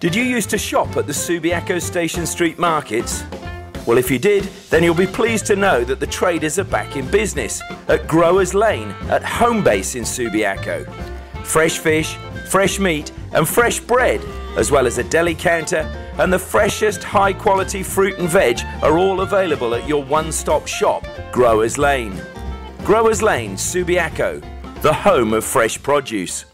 Did you used to shop at the Subiaco Station Street markets? Well, if you did, then you'll be pleased to know that the traders are back in business at Growers Lane at home base in Subiaco. Fresh fish, fresh meat and fresh bread, as well as a deli counter and the freshest high-quality fruit and veg are all available at your one-stop shop, Growers Lane. Growers Lane, Subiaco, the home of fresh produce.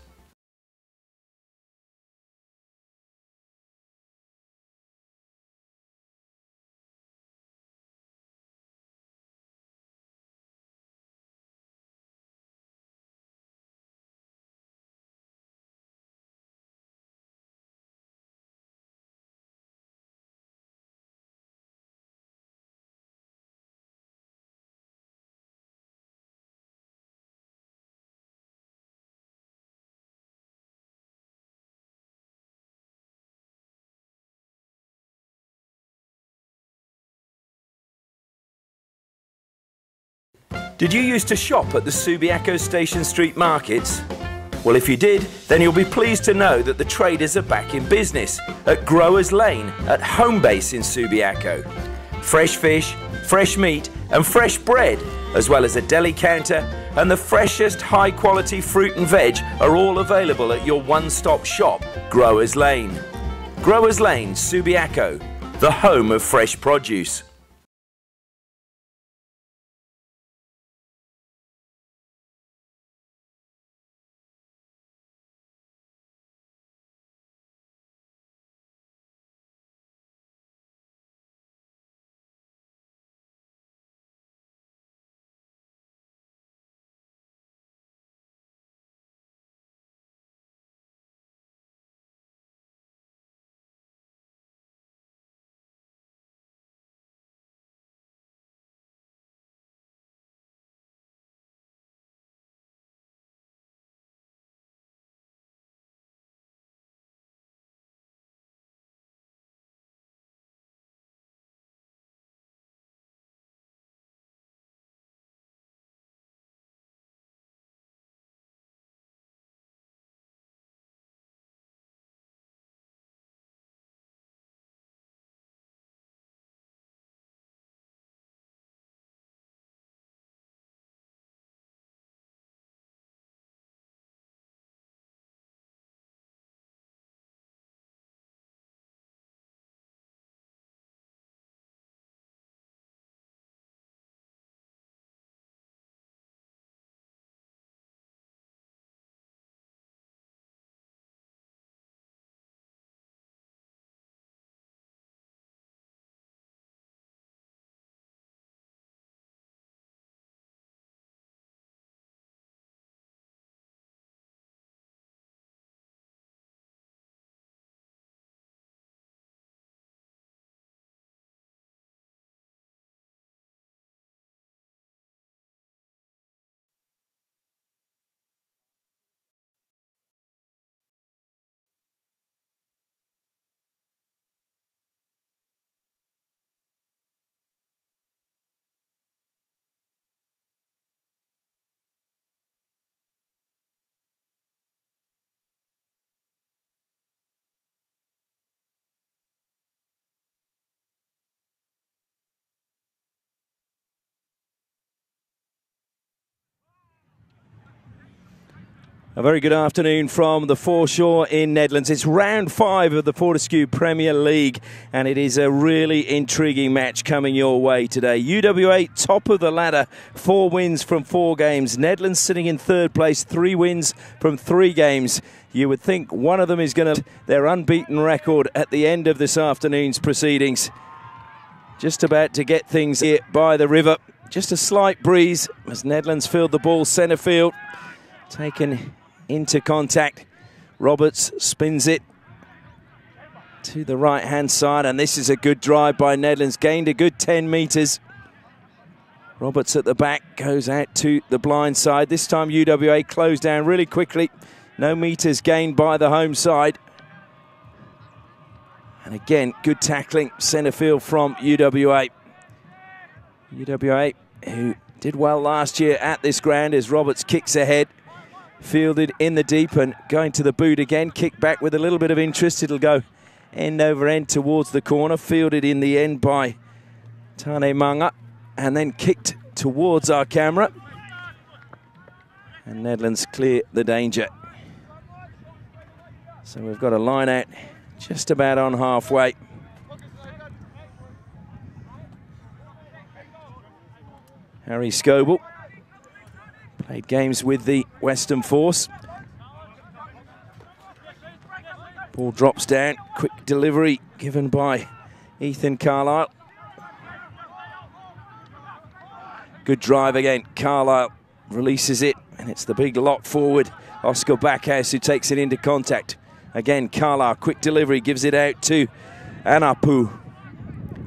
Did you used to shop at the Subiaco Station Street markets? Well, if you did, then you'll be pleased to know that the traders are back in business at Growers Lane at home base in Subiaco. Fresh fish, fresh meat and fresh bread, as well as a deli counter and the freshest high-quality fruit and veg are all available at your one-stop shop, Growers Lane. Growers Lane, Subiaco, the home of fresh produce. A very good afternoon from the Foreshore in Nedlands. It's round 5 of the Fortescue Premier League, and it is a really intriguing match coming your way today. UWA top of the ladder, 4 wins from 4 games. Nedlands sitting in 3rd place, 3 wins from 3 games. You would think one of them is going to their unbeaten record at the end of this afternoon's proceedings. Just about to get things here by the river. Just a slight breeze as Nedlands filled the ball centre field. Taken into contact. Roberts spins it to the right-hand side, and this is a good drive by Nedlands. Gained a good 10 metres. Roberts at the back goes out to the blind side. This time UWA closed down really quickly. No metres gained by the home side. And again, good tackling centre field from UWA. UWA, who did well last year at this ground as Roberts kicks ahead. Fielded in the deep and going to the boot again. Kick back with a little bit of interest. It'll go end over end towards the corner, fielded in the end by Tane Manga, and then kicked towards our camera. And Nedlands clear the danger. So we've got a line out just about on halfway. Harry Scoble played games with the Western Force. Ball drops down, quick delivery given by Ethan Carlisle. Good drive again, Carlisle releases it, and it's the big lock forward, Oscar Backhouse, who takes it into contact. Again, Carlisle, quick delivery, gives it out to Anapu.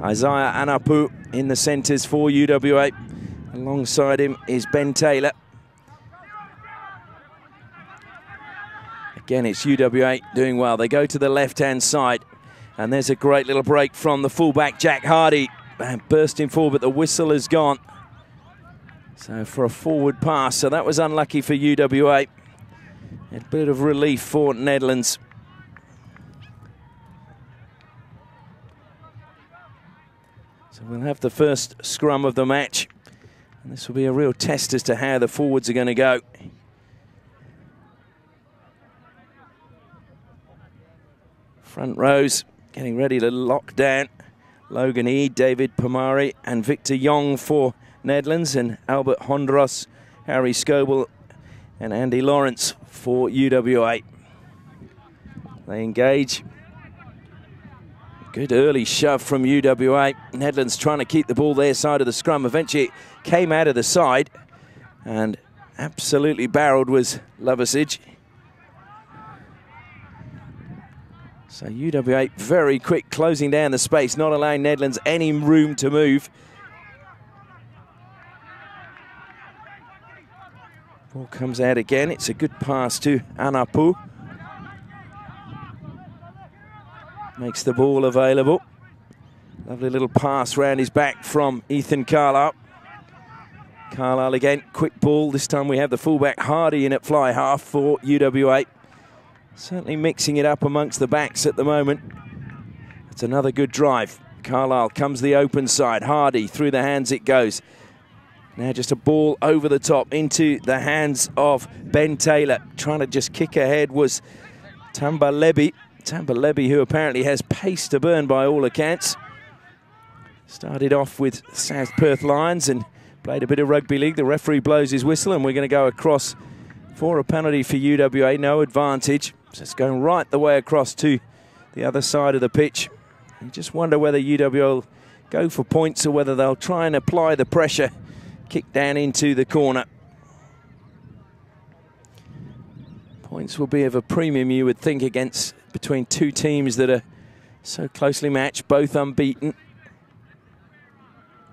Isaiah Anapu in the centres for UWA. Alongside him is Ben Taylor. Again, it's UWA doing well. They go to the left-hand side, and there's a great little break from the fullback, Jack Hardy. Bursting forward, but the whistle is gone. So for a forward pass, so that was unlucky for UWA. A bit of relief for Nedlands. So we'll have the first scrum of the match. And this will be a real test as to how the forwards are going to go. Front rows getting ready to lock down. Logan E, David Pomari and Victor Yong for Nedlands, and Albert Hondros, Harry Scoble and Andy Lawrence for UWA. They engage. Good early shove from UWA. Nedlands trying to keep the ball their side of the scrum. Eventually it came out of the side, and absolutely barreled was Lovasage. So UWA very quick, closing down the space, not allowing Nedlands any room to move. Ball comes out again. It's a good pass to Anapu. Makes the ball available. Lovely little pass round his back from Ethan Carlisle. Carlisle again, quick ball. This time we have the fullback Hardy in at fly half for UWA. Certainly mixing it up amongst the backs at the moment. It's another good drive. Carlisle comes the open side. Hardy, through the hands it goes. Now just a ball over the top into the hands of Ben Taylor. Trying to just kick ahead was Tamba Lebi. Tamba Lebi, who apparently has pace to burn by all accounts. Started off with South Perth Lions and played a bit of rugby league. The referee blows his whistle and we're going to go across for a penalty for UWA. No advantage. So it's going right the way across to the other side of the pitch. You just wonder whether UWA will go for points or whether they'll try and apply the pressure. Kick down into the corner. Points will be of a premium, you would think, against between two teams that are so closely matched, both unbeaten.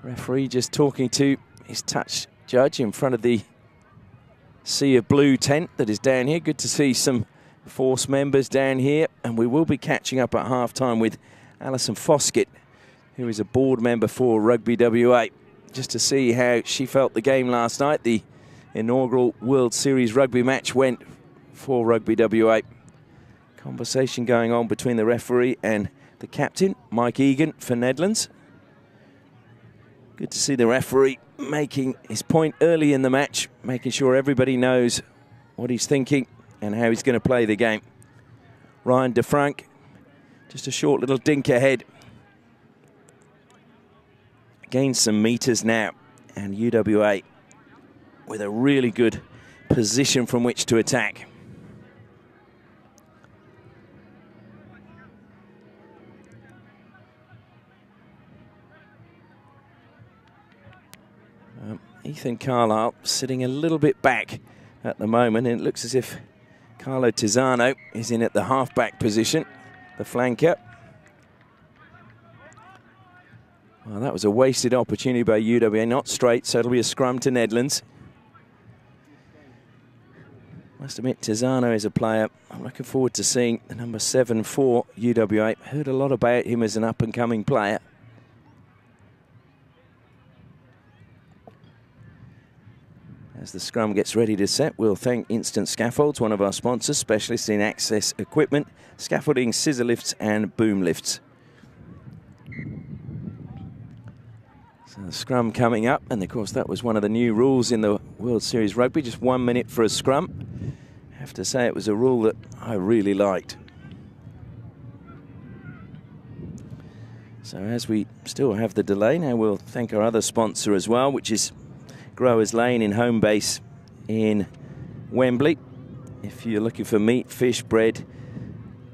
Referee just talking to his touch judge in front of the sea of blue tent that is down here. Good to see some Force members down here, and we will be catching up at half-time with Alison Foskett, who is a board member for Rugby WA, just to see how she felt the game last night. The inaugural World Series rugby match went for Rugby WA. Conversation going on between the referee and the captain, Mike Egan for Nedlands. Good to see the referee making his point early in the match, making sure everybody knows what he's thinking and how he's going to play the game. Ryan DeFrank, just a short little dink ahead. Gains some metres now, and UWA with a really good position from which to attack. Ethan Carlisle sitting a little bit back at the moment, and it looks as if Carlo Tizzano is in at the half-back position, the flanker. Well, that was a wasted opportunity by UWA, not straight, so it'll be a scrum to Nedlands. Must admit, Tizzano is a player I'm looking forward to seeing, the number 7 for UWA. Heard a lot about him as an up-and-coming player. As the scrum gets ready to set, we'll thank Instant Scaffolds, one of our sponsors, specialists in access equipment, scaffolding, scissor lifts and boom lifts. So the scrum coming up, and of course that was one of the new rules in the World Series Rugby, just 1 minute for a scrum. I have to say it was a rule that I really liked. So as we still have the delay, now we'll thank our other sponsor as well, which is Growers Lane in home base in Wembley. If you're looking for meat, fish, bread,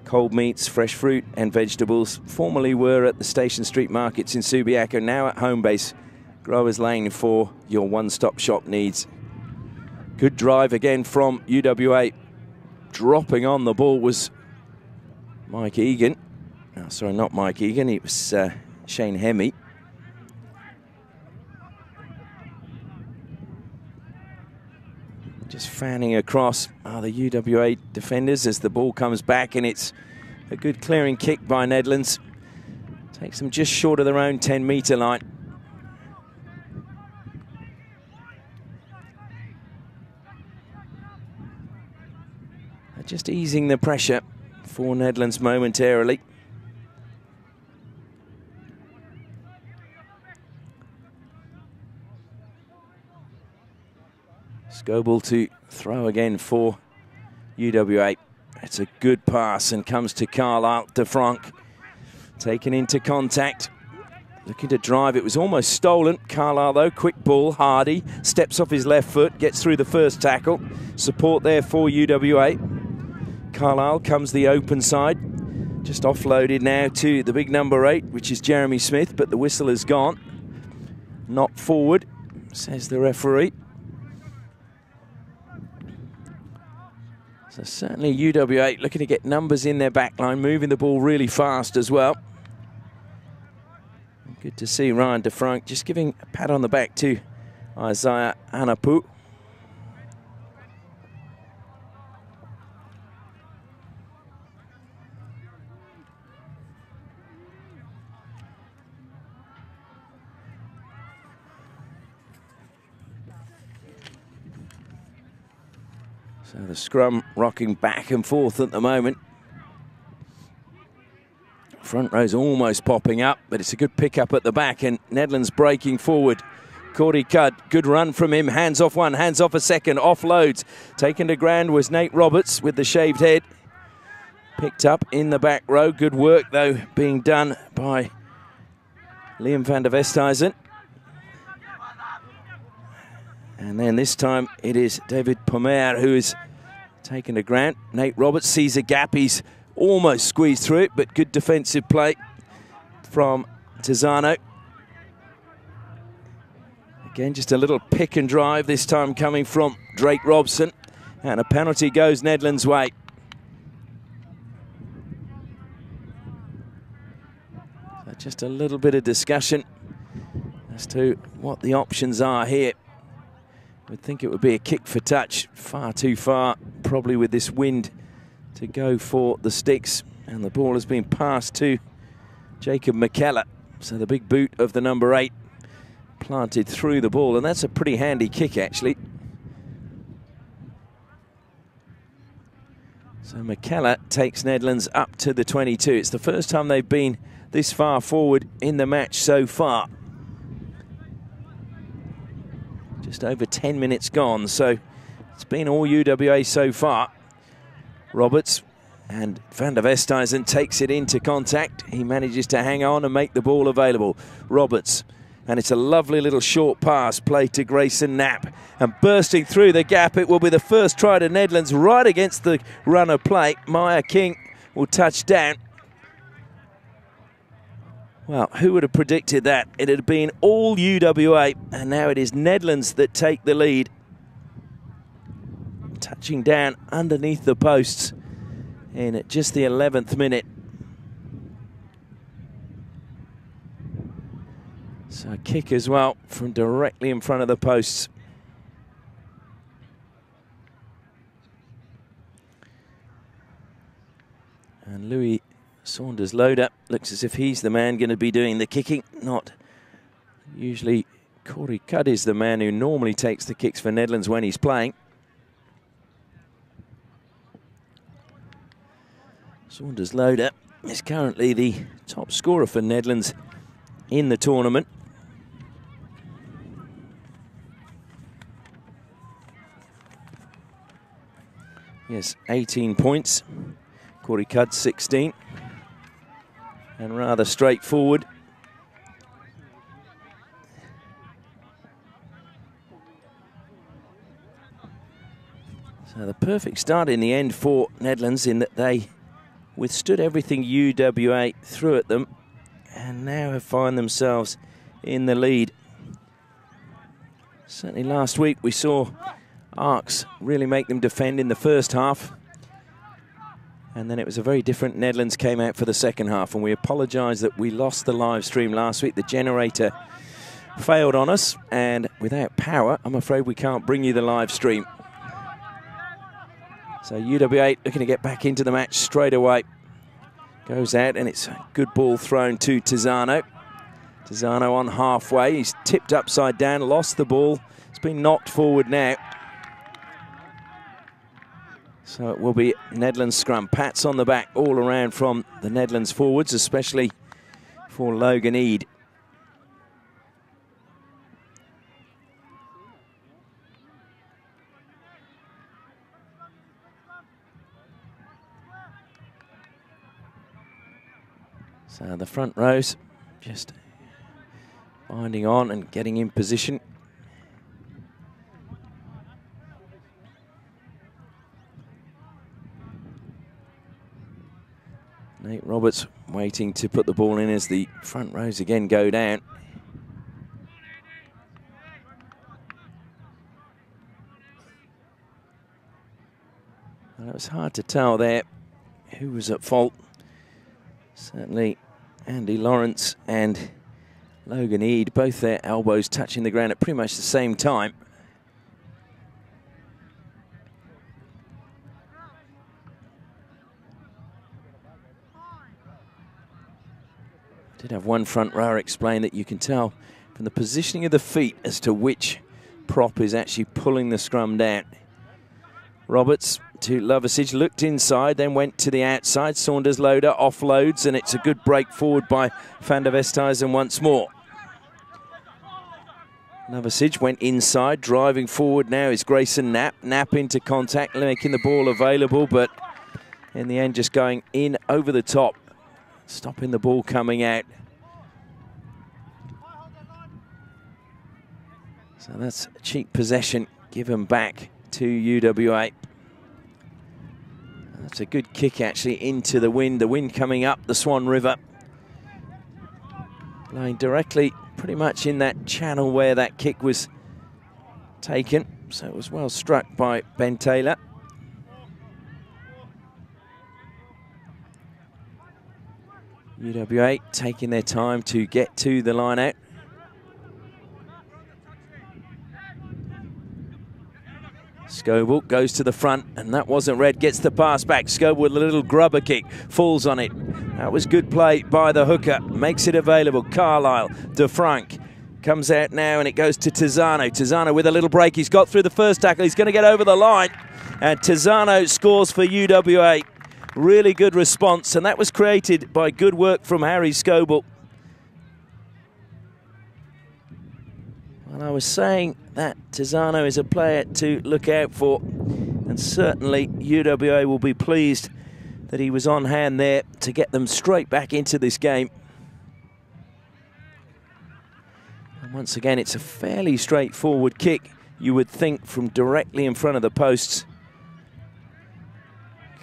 cold meats, fresh fruit and vegetables, formerly were at the Station Street markets in Subiaco, now at home base, Growers Lane for your one-stop shop needs. Good drive again from UWA. Dropping on the ball was Mike Egan. Oh, sorry, not Mike Egan, it was Shane Hemme. Just fanning across the UWA defenders as the ball comes back, and it's a good clearing kick by Nedlands. Takes them just short of their own 10-metre line. Just easing the pressure for Nedlands momentarily. Scoble to throw again for UWA. It's a good pass and comes to Carlisle. De Frank taken into contact. Looking to drive. It was almost stolen. Carlisle, though, quick ball. Hardy steps off his left foot, gets through the first tackle. Support there for UWA. Carlisle comes the open side. Just offloaded now to the big number 8, which is Jeremy Smith, but the whistle is gone. Not forward, says the referee. So certainly UWA looking to get numbers in their back line, moving the ball really fast as well. Good to see Ryan De Frank just giving a pat on the back to Isaiah Anapu. So the scrum rocking back and forth at the moment. Front row's almost popping up, but it's a good pick up at the back, and Nedlands breaking forward. Cordy Cudd, good run from him. Hands off one, hands off a second, offloads. Taken to ground was Nate Roberts with the shaved head. Picked up in the back row. Good work, though, being done by Liam van der Westhuizen. And then this time it is David Pomer who is taken to ground. Nate Roberts sees a gap. He's almost squeezed through it, but good defensive play from Tizano. Again, just a little pick and drive, this time coming from Drake Robson. And a penalty goes Nedlands' way. So just a little bit of discussion as to what the options are here. I would think it would be a kick for touch, far too far, probably with this wind, to go for the sticks. And the ball has been passed to Jacob McKellar. So the big boot of the number 8 planted through the ball, and that's a pretty handy kick, actually. So McKellar takes Nedlands up to the 22. It's the first time they've been this far forward in the match so far. Just over 10 minutes gone, so it's been all UWA so far. Roberts and van der Westhuizen takes it into contact. He manages to hang on and make the ball available. Roberts, and it's a lovely little short pass played to Grayson Knapp. And bursting through the gap, it will be the first try to Nedlands right against the run of play. Maya King will touch down. Well, who would have predicted that? It had been all UWA, and now it is Nedlands that take the lead. Touching down underneath the posts in at just the 11th minute. So a kick as well from directly in front of the posts. And Louis Saunders-Loader looks as if he's the man going to be doing the kicking, not usually Corey Cudd is the man who normally takes the kicks for Nedlands when he's playing. Saunders Loader is currently the top scorer for Nedlands in the tournament. Yes, 18 points. Corey Cudd 16. And rather straightforward. So the perfect start in the end for Nedlands, in that they withstood everything UWA threw at them and now have found themselves in the lead. Certainly last week we saw Arcs really make them defend in the first half, and then it was a very different Nedlands came out for the second half, and we apologise that we lost the live stream last week. The generator failed on us, and without power I'm afraid we can't bring you the live stream. So UWA looking to get back into the match straight away. Goes out, and it's a good ball thrown to Tizzano. Tizzano on halfway. He's tipped upside down, lost the ball. It's been knocked forward now. So it will be Nedlands scrum. Pats on the back all around from the Nedlands forwards, especially for Logan Eade. So the front rows just binding on and getting in position. Nate Roberts waiting to put the ball in as the front rows again go down. Well, it was hard to tell there who was at fault. Certainly Andy Lawrence and Logan Eade, both their elbows touching the ground at pretty much the same time. Did have one front rower explain that you can tell from the positioning of the feet as to which prop is actually pulling the scrum down. Roberts to Loversage, looked inside, then went to the outside. Saunders Loader offloads, and it's a good break forward by Van der Vesthuizen once more. Loversage went inside, driving forward now is Grayson Knapp. Knapp into contact, making the ball available, but in the end just going in over the top, stopping the ball coming out. So that's a cheap possession given back to UWA. That's a good kick actually into the wind coming up the Swan River. Blowing directly pretty much in that channel where that kick was taken. So it was well struck by Ben Taylor. UWA taking their time to get to the line out. Scoble goes to the front, and that wasn't red, gets the pass back. Scoble with a little grubber kick, falls on it. That was good play by the hooker, makes it available. Carlisle, DeFrank comes out now, and it goes to Tizzano. Tizzano with a little break, he's got through the first tackle, he's going to get over the line, and Tizzano scores for UWA. Really good response, and that was created by good work from Harry Scoble. And I was saying that Tizzano is a player to look out for, and certainly UWA will be pleased that he was on hand there to get them straight back into this game. And once again, it's a fairly straightforward kick, you would think, from directly in front of the posts.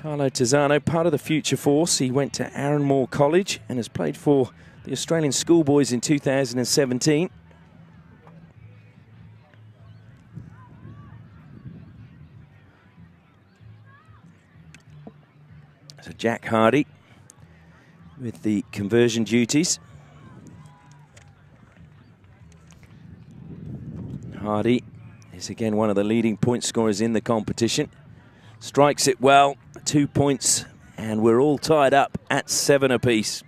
Carlo Tizzano, part of the future force. He went to Arranmore College and has played for the Australian Schoolboys in 2017. So Jack Hardy with the conversion duties. Hardy is again one of the leading point scorers in the competition. Strikes it well, 2 points, and we're all tied up at 7 apiece.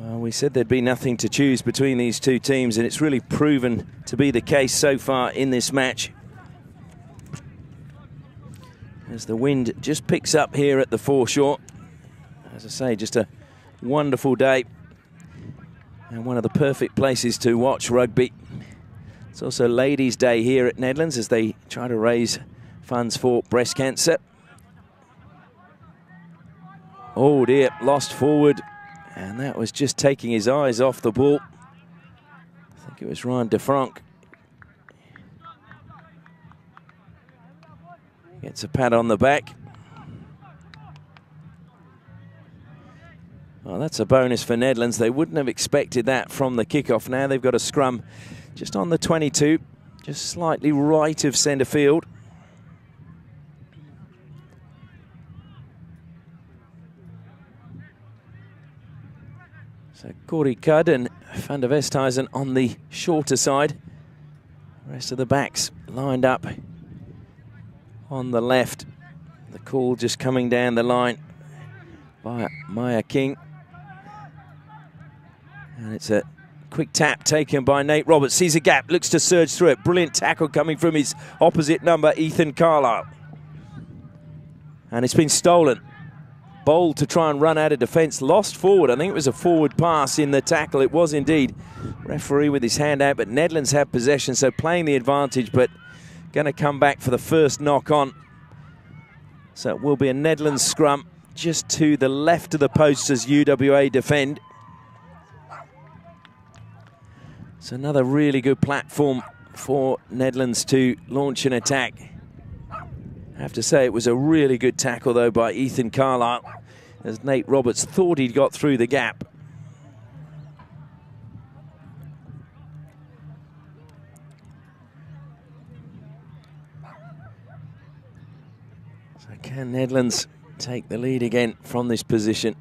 We said there'd be nothing to choose between these two teams, and it's really proven to be the case so far in this match. As the wind just picks up here at the Foreshore. As I say, just a wonderful day and one of the perfect places to watch rugby. It's also Ladies' Day here at Nedlands as they try to raise funds for breast cancer. Oh dear, lost forward, and that was just taking his eyes off the ball. I think it was Ryan DeFranc. Gets a pat on the back. Well, that's a bonus for Nedlands. They wouldn't have expected that from the kickoff. Now they've got a scrum just on the 22, just slightly right of centre field. So Corey Cudd and Van der Westhuizen on the shorter side. The rest of the backs lined up on the left. The call just coming down the line by Maya King. And it's a quick tap taken by Nate Roberts. Sees a gap, looks to surge through it. Brilliant tackle coming from his opposite number, Ethan Carlisle. And it's been stolen. Bold to try and run out of defence. Lost forward. I think it was a forward pass in the tackle. It was indeed. Referee with his hand out, but Nedlands have possession, so playing the advantage, but going to come back for the first knock on. So it will be a Nedlands scrum just to the left of the post as UWA defend. It's another really good platform for Nedlands to launch an attack. I have to say it was a really good tackle though by Ethan Carlisle as Nate Roberts thought he'd got through the gap. So can Nedlands take the lead again from this position?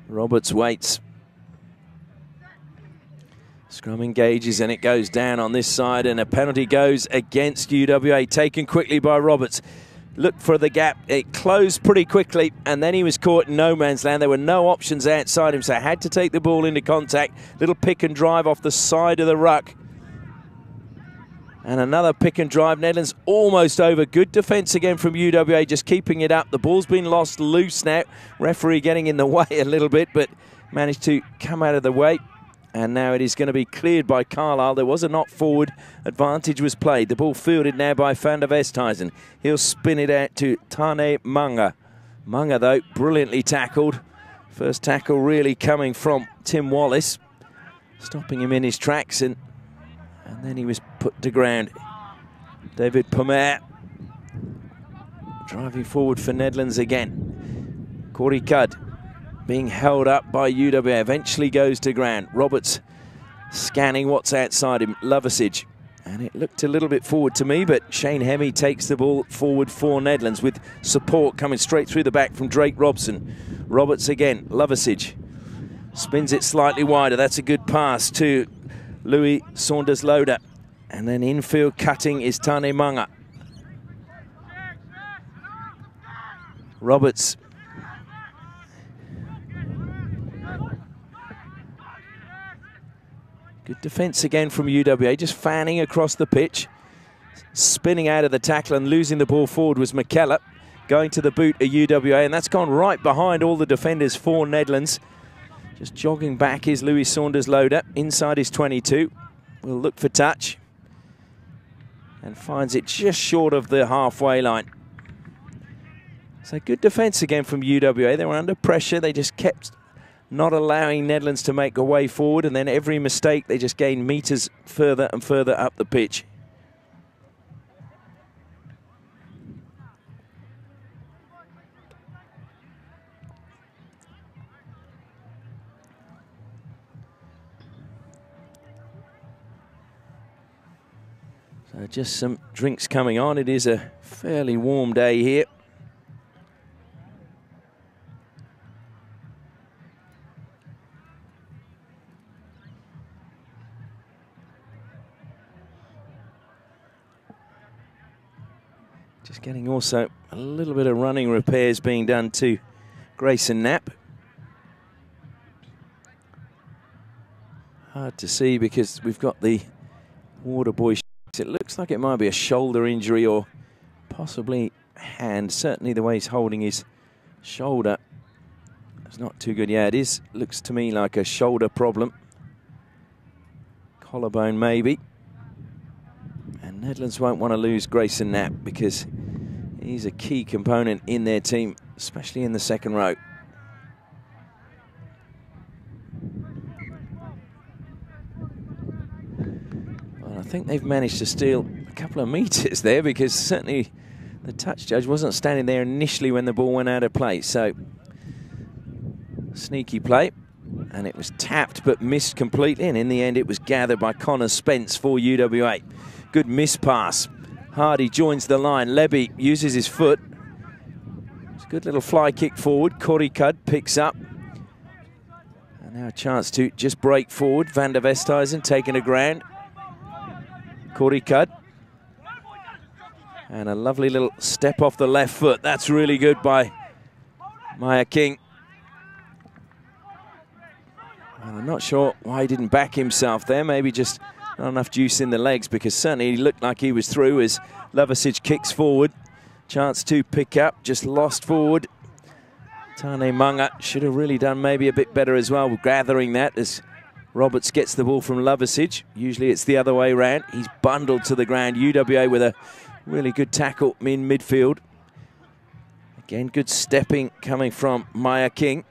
Roberts waits. Scrum engages and it goes down on this side, and a penalty goes against UWA, taken quickly by Roberts. Looked for the gap, it closed pretty quickly, and then he was caught in no man's land. There were no options outside him, so had to take the ball into contact. Little pick and drive off the side of the ruck. And another pick and drive. Nedlands almost over. Good defence again from UWA, just keeping it up. The ball's been lost loose now. Referee getting in the way a little bit, but managed to come out of the way. And now it is going to be cleared by Carlisle. There was a knock forward. Advantage was played. The ball fielded now by Van der Westhuizen. He'll spin it out to Tane Manga. Manga, though, brilliantly tackled. First tackle really coming from Tim Wallace, stopping him in his tracks, and then he was put to ground. David Pomer driving forward for Nedlands again. Corey Cudd being held up by UWA, eventually goes to ground. Roberts scanning what's outside him, Lovasage. And it looked a little bit forward to me, but Shane Hemme takes the ball forward for Nedlands with support coming straight through the back from Drake Robson. Roberts again, Lovasage. Spins it slightly wider, that's a good pass to Louis Saunders-Loader. And then infield cutting is Tane Manga. Roberts. Good defence again from UWA, just fanning across the pitch. Spinning out of the tackle and losing the ball forward was McKellar. Going to the boot of UWA, and that's gone right behind all the defenders for Nedlands. Just jogging back is Louis Saunders-Loader, inside his 22. Will look for touch. And finds it just short of the halfway line. So good defence again from UWA. They were under pressure, they just kept not allowing Nedlands to make a way forward, and then every mistake they just gained metres further and further up the pitch. So just some drinks coming on. It is a fairly warm day here. Just getting also a little bit of running repairs being done to Grayson Knapp. Hard to see because we've got the water boy. It looks like it might be a shoulder injury or possibly hand. Certainly the way he's holding his shoulder, it's not too good. Yeah, it is. Looks to me like a shoulder problem. Collarbone maybe. And Nedlands won't want to lose Grayson Knapp because he's a key component in their team, especially in the second row. Well, I think they've managed to steal a couple of meters there because certainly the touch judge wasn't standing there initially when the ball went out of play. So, sneaky play. And it was tapped but missed completely. And in the end, it was gathered by Connor Spence for UWA. Good miss pass. Hardy joins the line. Lebby uses his foot. It's a good little fly kick forward. Corey Cudd picks up. And now a chance to just break forward. Van der Vesthuizen taking a ground. Corey Cudd. And a lovely little step off the left foot. That's really good by Maya King. I'm not sure why he didn't back himself there. Maybe just not enough juice in the legs, because certainly he looked like he was through as Lovasic kicks forward. Chance to pick up, just lost forward. Tane Munga should have really done maybe a bit better as well, gathering that as Roberts gets the ball from Lovasic. Usually it's the other way around. He's bundled to the ground. UWA with a really good tackle in midfield. Again, good stepping coming from Maya King.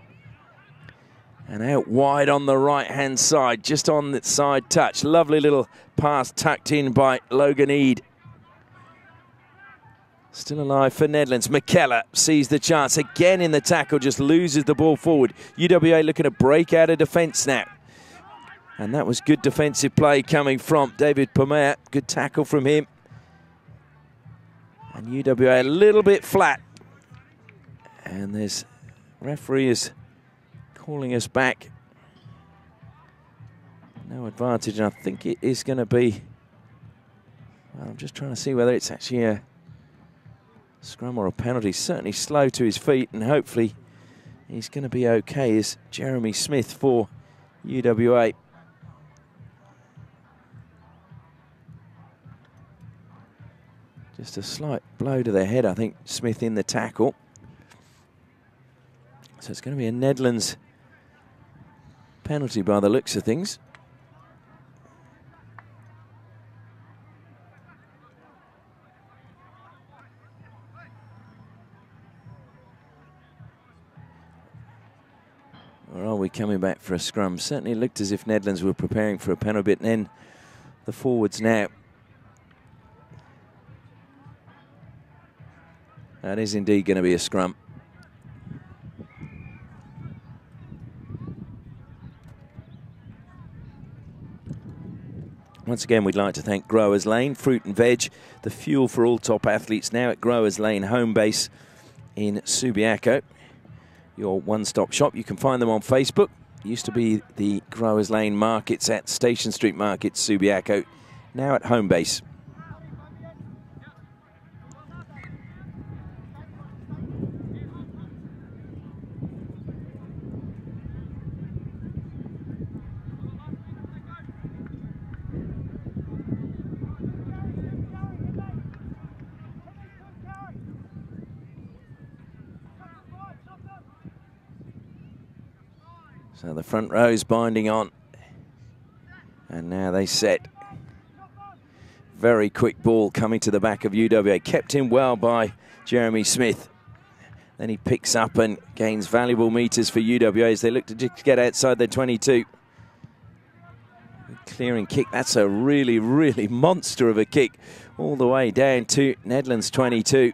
And out wide on the right-hand side, just on the side touch. Lovely little pass tucked in by Logan Eade. Still alive for Nedlands. McKellar sees the chance. Again in the tackle, just loses the ball forward. UWA looking to break out of defence now. And that was good defensive play coming from David Pomer. Good tackle from him. And UWA a little bit flat. And there's referee is calling us back. No advantage, and I think it is going to be, well, I'm just trying to see whether it's actually a scrum or a penalty. Certainly slow to his feet, and hopefully he's going to be okay. Is Jeremy Smith for UWA. Just a slight blow to the head, I think, Smith in the tackle. So it's going to be a Nedlands penalty by the looks of things. Or are we coming back for a scrum? Certainly looked as if Nedlands were preparing for a penalty, and then the forwards now. That is indeed going to be a scrum. Once again, we'd like to thank Growers Lane, fruit and veg, the fuel for all top athletes, now at Growers Lane home base in Subiaco. Your one-stop shop. You can find them on Facebook. It used to be the Growers Lane markets at Station Street Market, Subiaco, now at home base. So the front row's binding on. And now they set. Very quick ball coming to the back of UWA. Kept in well by Jeremy Smith. Then he picks up and gains valuable meters for UWA as they look to just get outside their 22. Clearing kick. That's a really, really monster of a kick. All the way down to Nedlands 22.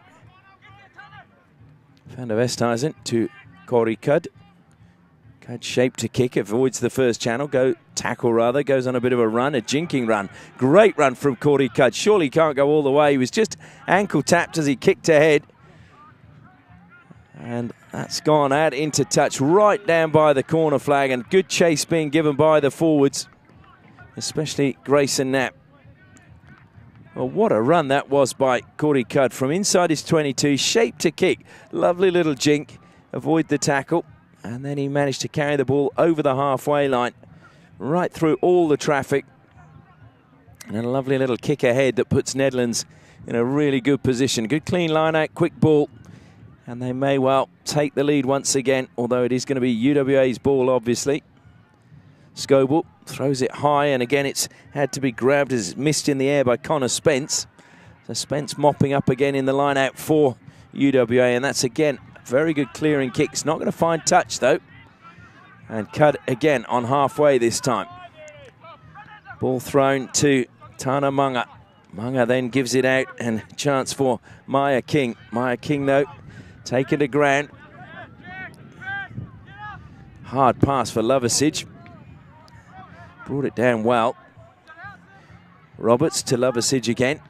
Van der Vesthuizen to Corey Cudd. Cudd shape to kick, avoids the first channel, tackle rather, goes on a bit of a run, a jinking run. Great run from Corey Cudd. Surely can't go all the way. He was just ankle tapped as he kicked ahead. And that's gone out into touch right down by the corner flag, and good chase being given by the forwards, especially Grayson Knapp. Well, what a run that was by Corey Cudd from inside his 22, shape to kick. Lovely little jink, avoid the tackle, and then he managed to carry the ball over the halfway line, right through all the traffic. And a lovely little kick ahead that puts Nedlands in a really good position. Good clean line out, quick ball, and they may well take the lead once again, although it is going to be UWA's ball, obviously. Scoble throws it high, and again it's had to be grabbed as it's missed in the air by Connor Spence. So Spence mopping up again in the line out for UWA, and that's again a very good clearing kick. It's not going to find touch though. And Cudd again on halfway this time. Ball thrown to Tana Munga. Munga then gives it out, and chance for Maya King. Maya King though taken to ground. Hard pass for Lovasage. Brought it down well. Roberts to Lovasage again.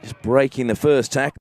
Just breaking the first tackle.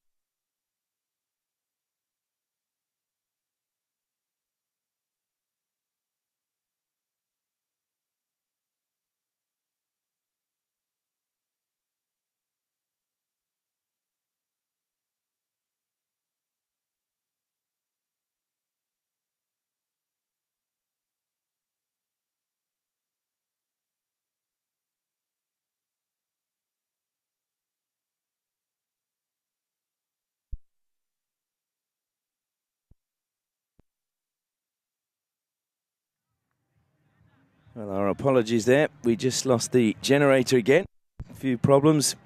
Well, our apologies there. We just lost the generator again. A few problems.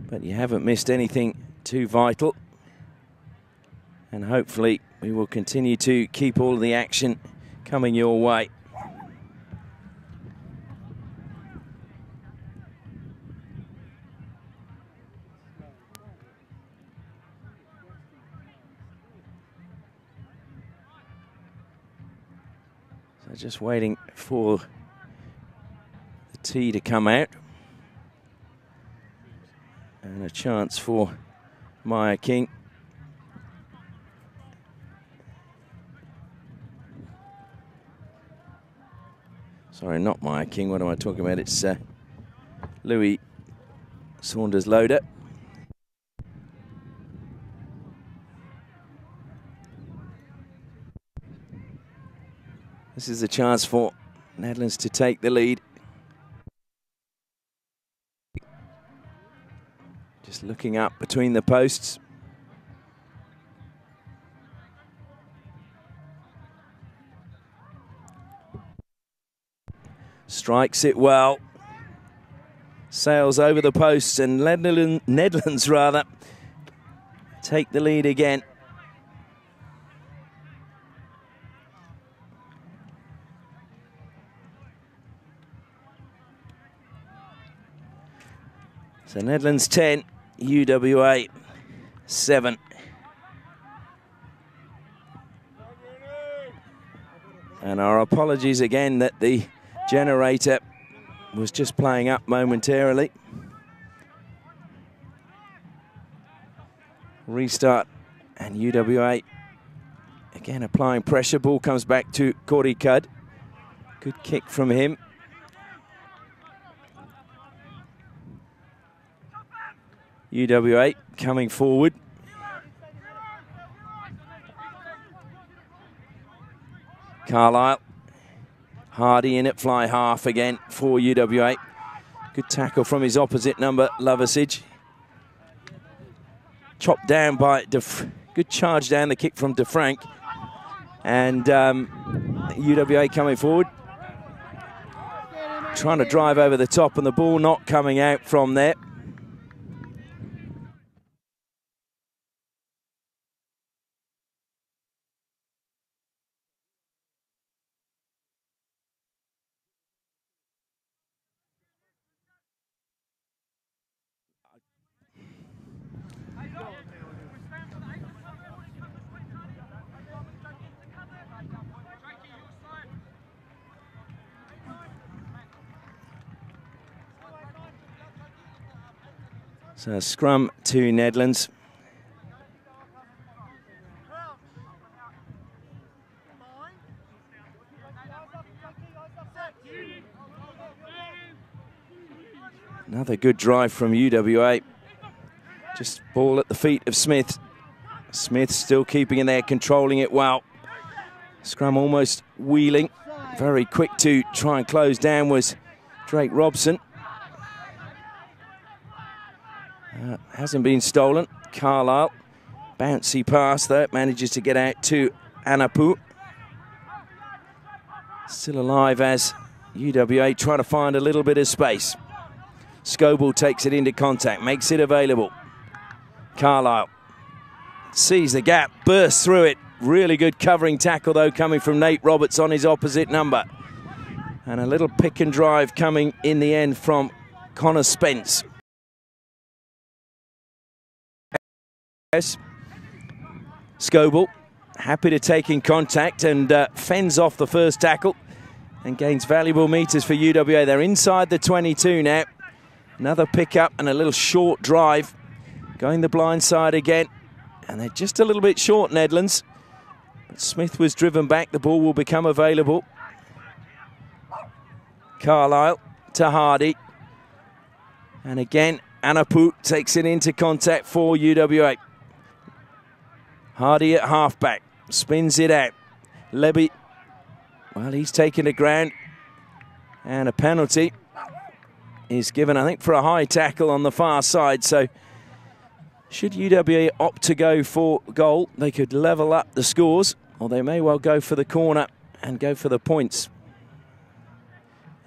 But you haven't missed anything too vital. And hopefully we will continue to keep all of the action coming your way. So just waiting for the tee to come out. And a chance for Maya King. Sorry, not Maya King. What am I talking about? It's Louis Saunders-Loader. This is a chance for Nedlands to take the lead. Just looking up between the posts. Strikes it well. Sails over the posts, and Nedlands rather take the lead again. So Nedlands 10, UWA 7. And our apologies again that the generator was just playing up momentarily. Restart, and UWA again applying pressure. Ball comes back to Corey Cudd. Good kick from him. UWA coming forward. Carlisle. Hardy in it, fly half again for UWA. Good tackle from his opposite number, Lovasage. Chopped down by, good charge down the kick from DeFrank. And UWA coming forward. Trying to drive over the top, and the ball not coming out from there. So scrum to Nedlands. Another good drive from UWA. Just ball at the feet of Smith. Smith still keeping in there, controlling it well. Scrum almost wheeling. Very quick to try and close down was Drake Robson. Hasn't been stolen. Carlisle, bouncy pass though, manages to get out to Anapu. Still alive as UWA try to find a little bit of space. Scoble takes it into contact, makes it available. Carlisle sees the gap, bursts through it. Really good covering tackle though coming from Nate Roberts on his opposite number. And a little pick and drive coming in the end from Connor Spence. Scoble happy to take in contact and fends off the first tackle and gains valuable metres for UWA. They're inside the 22 now. Another pickup and a little short drive. Going the blind side again. And they're just a little bit short, Nedlands. But Smith was driven back. The ball will become available. Carlisle to Hardy. And again, Anapu takes it into contact for UWA. Hardy at halfback. Spins it out. Lebby, well, he's taken the ground. And a penalty is given, I think, for a high tackle on the far side. So should UWA opt to go for goal, they could level up the scores, or they may well go for the corner and go for the points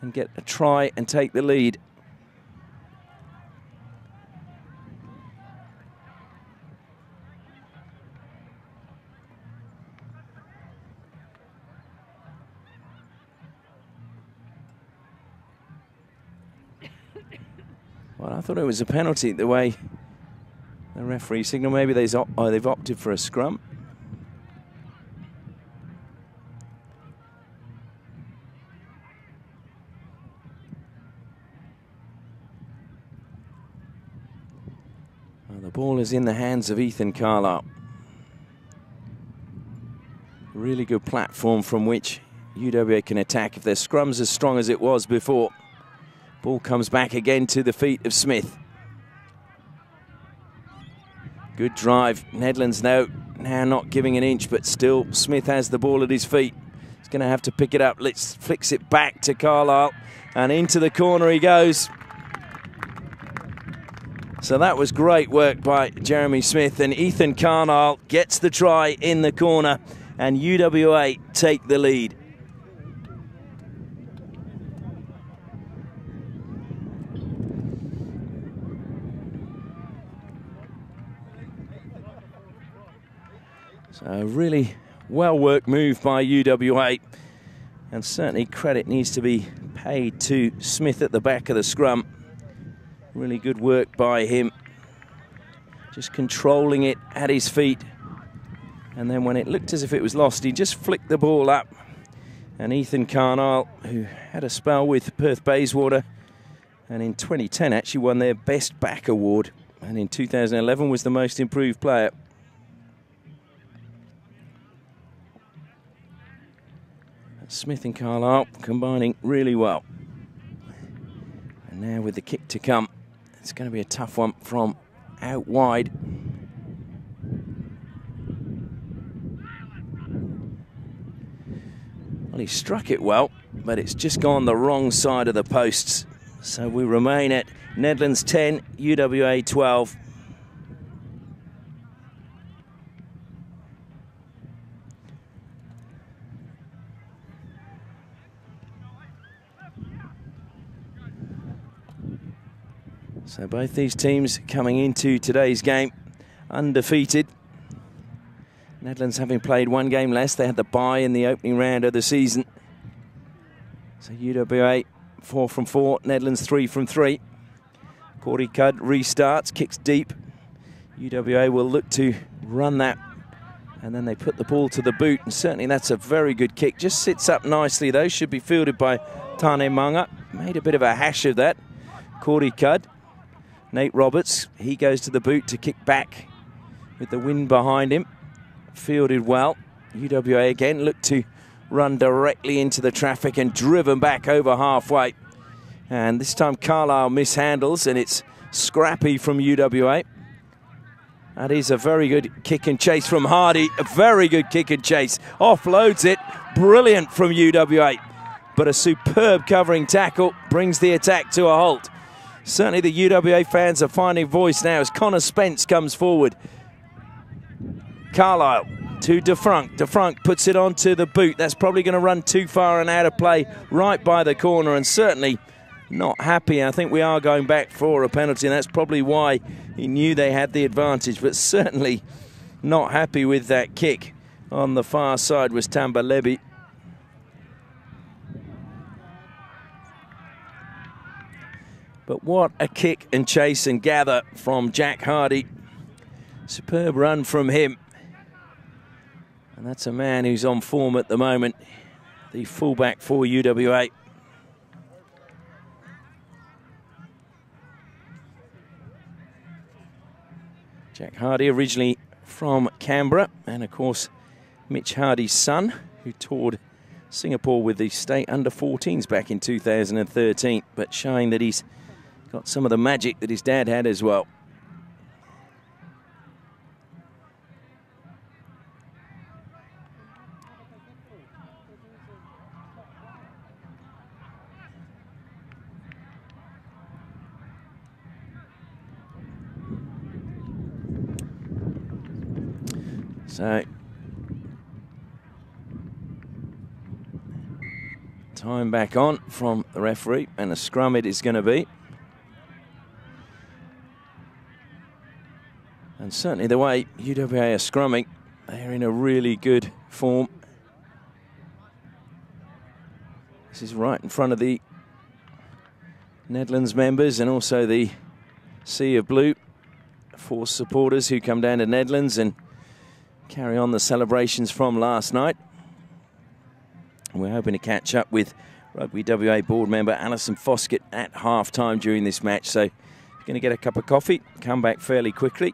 and get a try and take the lead. Well, I thought it was a penalty the way the referee signaled. Maybe they've opted for a scrum. Well, the ball is in the hands of Ethan Carlisle. Really good platform from which UWA can attack if their scrum's as strong as it was before. Ball comes back again to the feet of Smith. Good drive. Nedlands now not giving an inch, but still Smith has the ball at his feet. He's going to have to pick it up. Let's flicks it back to Carlisle, and into the corner he goes. So that was great work by Jeremy Smith, and Ethan Carlisle gets the try in the corner, and UWA take the lead. So a really well-worked move by UWA, and certainly credit needs to be paid to Smith at the back of the scrum. Really good work by him, just controlling it at his feet, and then when it looked as if it was lost, he just flicked the ball up. And Ethan Carlisle, who had a spell with Perth Bayswater, and in 2010 actually won their Best Back Award, and in 2011 was the Most Improved Player. Smith and Carlisle combining really well. And now with the kick to come, it's going to be a tough one from out wide. Well, he struck it well, but it's just gone the wrong side of the posts. So we remain at Nedlands 10, UWA 12. So both these teams coming into today's game undefeated. Nedlands having played one game less. They had the bye in the opening round of the season. So UWA 4 from 4, Nedlands 3 from 3. Cordy Cudd restarts, kicks deep. UWA will look to run that, and then they put the ball to the boot, and certainly that's a very good kick. Just sits up nicely though, should be fielded by Tane Manga. Made a bit of a hash of that. Cordy Cudd. Nate Roberts, he goes to the boot to kick back with the wind behind him. Fielded well. UWA again look to run directly into the traffic and driven back over halfway. And this time Carlisle mishandles, and it's scrappy from UWA. That is a very good kick and chase from Hardy. A very good kick and chase. Offloads it. Brilliant from UWA. But a superb covering tackle brings the attack to a halt. Certainly the UWA fans are finding voice now as Connor Spence comes forward. Carlisle to DeFrunk. DeFrunk puts it onto the boot. That's probably going to run too far and out of play right by the corner, and certainly not happy. I think we are going back for a penalty, and that's probably why he knew they had the advantage, but certainly not happy with that kick. On the far side was Tamba Levy. But what a kick and chase and gather from Jack Hardy. Superb run from him. And that's a man who's on form at the moment, the fullback for UWA. Jack Hardy, originally from Canberra, and of course Mitch Hardy's son, who toured Singapore with the state under-14s back in 2013, but showing that he's got some of the magic that his dad had as well. So, time back on from the referee, and a scrum it is going to be. And certainly the way UWA are scrumming, they're in a really good form. This is right in front of the Nedlands members and also the Sea of Blue Force supporters who come down to Nedlands and carry on the celebrations from last night. And we're hoping to catch up with Rugby WA board member Alison Foskett at half-time during this match. So if you're going to get a cup of coffee, come back fairly quickly.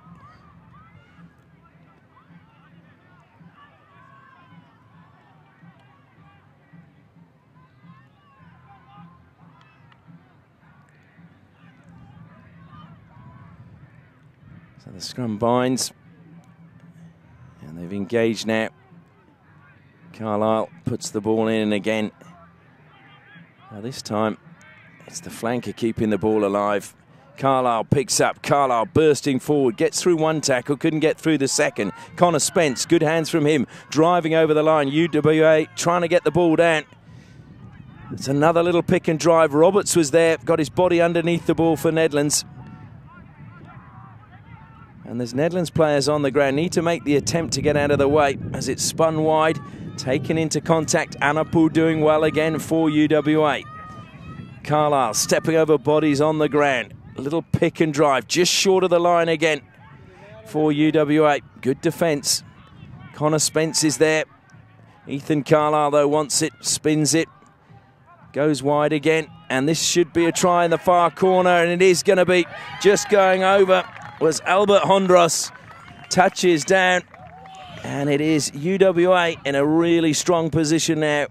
So the scrum binds. And they've engaged now. Carlisle puts the ball in again. Now this time, it's the flanker keeping the ball alive. Carlisle picks up. Carlisle bursting forward. Gets through one tackle. Couldn't get through the second. Connor Spence, good hands from him. Driving over the line. UWA trying to get the ball down. It's another little pick and drive. Roberts was there. Got his body underneath the ball for Nedlands. And there's Nedlands players on the ground. Need to make the attempt to get out of the way as it's spun wide. Taken into contact. Anapu doing well again for UWA. Carlisle stepping over bodies on the ground. A little pick and drive. Just short of the line again for UWA. Good defence. Connor Spence is there. Ethan Carlisle, though, wants it. Spins it. Goes wide again. And this should be a try in the far corner. And it is going to be. Just going over was Albert Hondros. Touches down, and it is UWA in a really strong position now.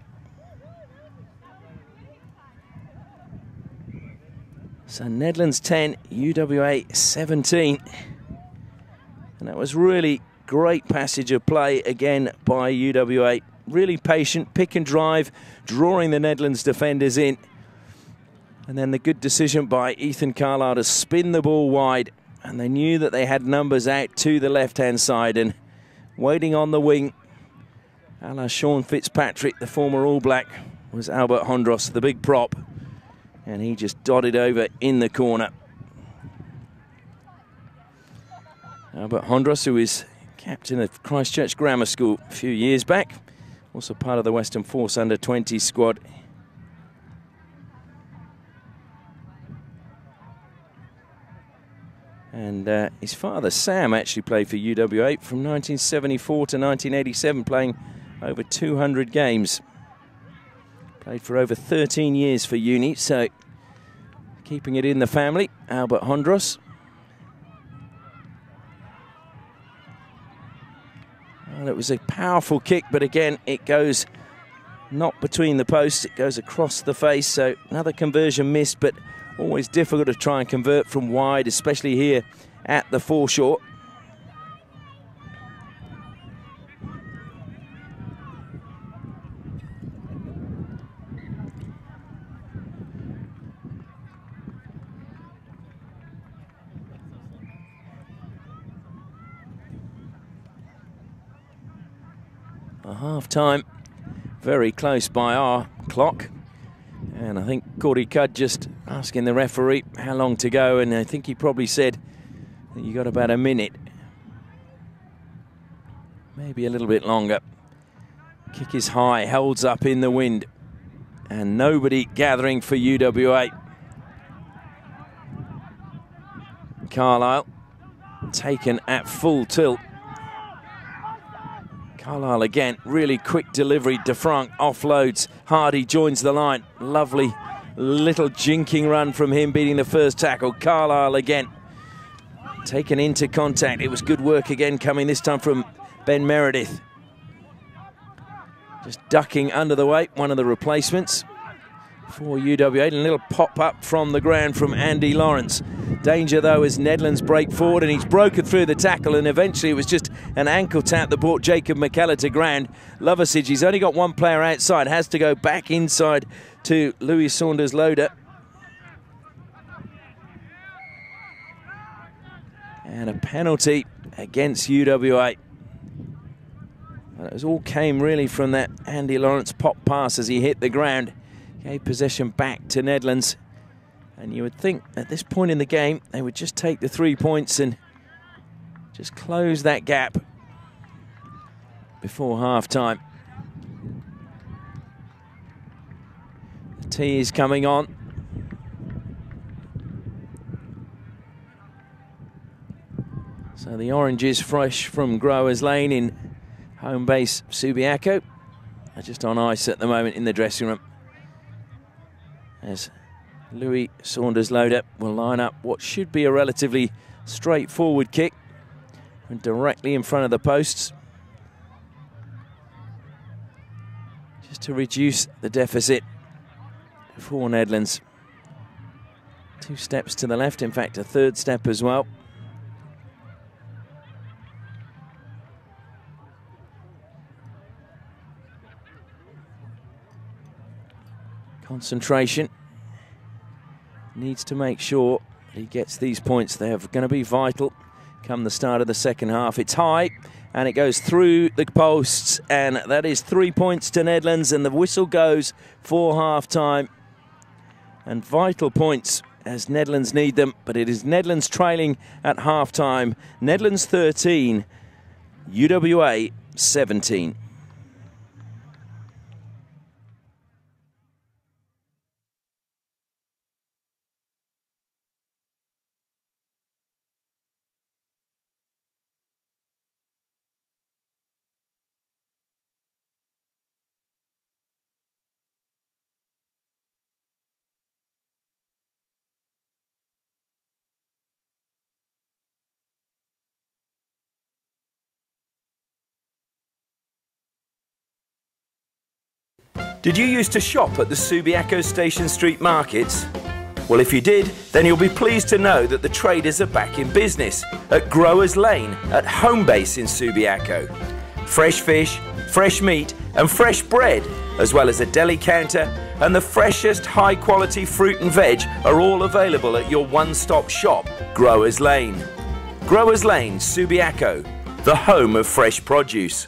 So Nedlands 10, UWA 17. And that was really great passage of play again by UWA. Really patient, pick and drive, drawing the Nedlands defenders in. And then the good decision by Ethan Carlisle to spin the ball wide. And they knew that they had numbers out to the left-hand side, and waiting on the wing, a la Sean Fitzpatrick, the former All Black, was Albert Hondros, the big prop. And he just dotted over in the corner. Albert Hondros, who is captain of Christchurch Grammar School a few years back, also part of the Western Force under-20 squad. And his father, Sam, actually played for UWA from 1974 to 1987, playing over 200 games. Played for over 13 years for Uni, so keeping it in the family, Albert Hondros. Well, it was a powerful kick, but again, it goes not between the posts, it goes across the face, so another conversion missed, but always difficult to try and convert from wide, especially here at the Foreshore. A half-time, very close by our clock. And I think Cordy Cudd just asking the referee how long to go, and I think he probably said that you got about a minute. Maybe a little bit longer. Kick is high, holds up in the wind. And nobody gathering for UWA. Carlisle taken at full tilt. Carlisle again, really quick delivery. DeFranc offloads. Hardy joins the line. Lovely little jinking run from him, beating the first tackle. Carlisle again, taken into contact. It was good work again coming this time from Ben Meredith. Just ducking under the weight, one of the replacements for UWA. A little pop up from the ground from Andy Lawrence. Danger though as Nedlands break forward, and he's broken through the tackle, and eventually it was just an ankle tap that brought Jacob McKellar to ground. Loversige, he's only got one player outside, has to go back inside to Louis Saunders-Loader. And a penalty against UWA. It all came really from that Andy Lawrence pop pass as he hit the ground. Gave possession back to Nedlands. And you would think at this point in the game, they would just take the 3 points and just close that gap before half-time. The tee is coming on. So the orange is fresh from Growers Lane in home base Subiaco. They're just on ice at the moment in the dressing room, as Louis Saunders-Loader will line up what should be a relatively straightforward kick and directly in front of the posts, just to reduce the deficit for Nedlands. 2 steps to the left, in fact a third step as well. Concentration. Needs to make sure that he gets these points. They are going to be vital come the start of the second half. It's high and it goes through the posts, and that is 3 points to Nedlands, and the whistle goes for half-time. And vital points as Nedlands need them, but it is Nedlands trailing at half-time. Nedlands 13, UWA 17. Did you used to shop at the Subiaco Station Street markets? Well, if you did, then you'll be pleased to know that the traders are back in business at Growers Lane at home base in Subiaco. Fresh fish, fresh meat and fresh bread, as well as a deli counter and the freshest high-quality fruit and veg are all available at your one-stop shop, Growers Lane. Growers Lane, Subiaco, the home of fresh produce.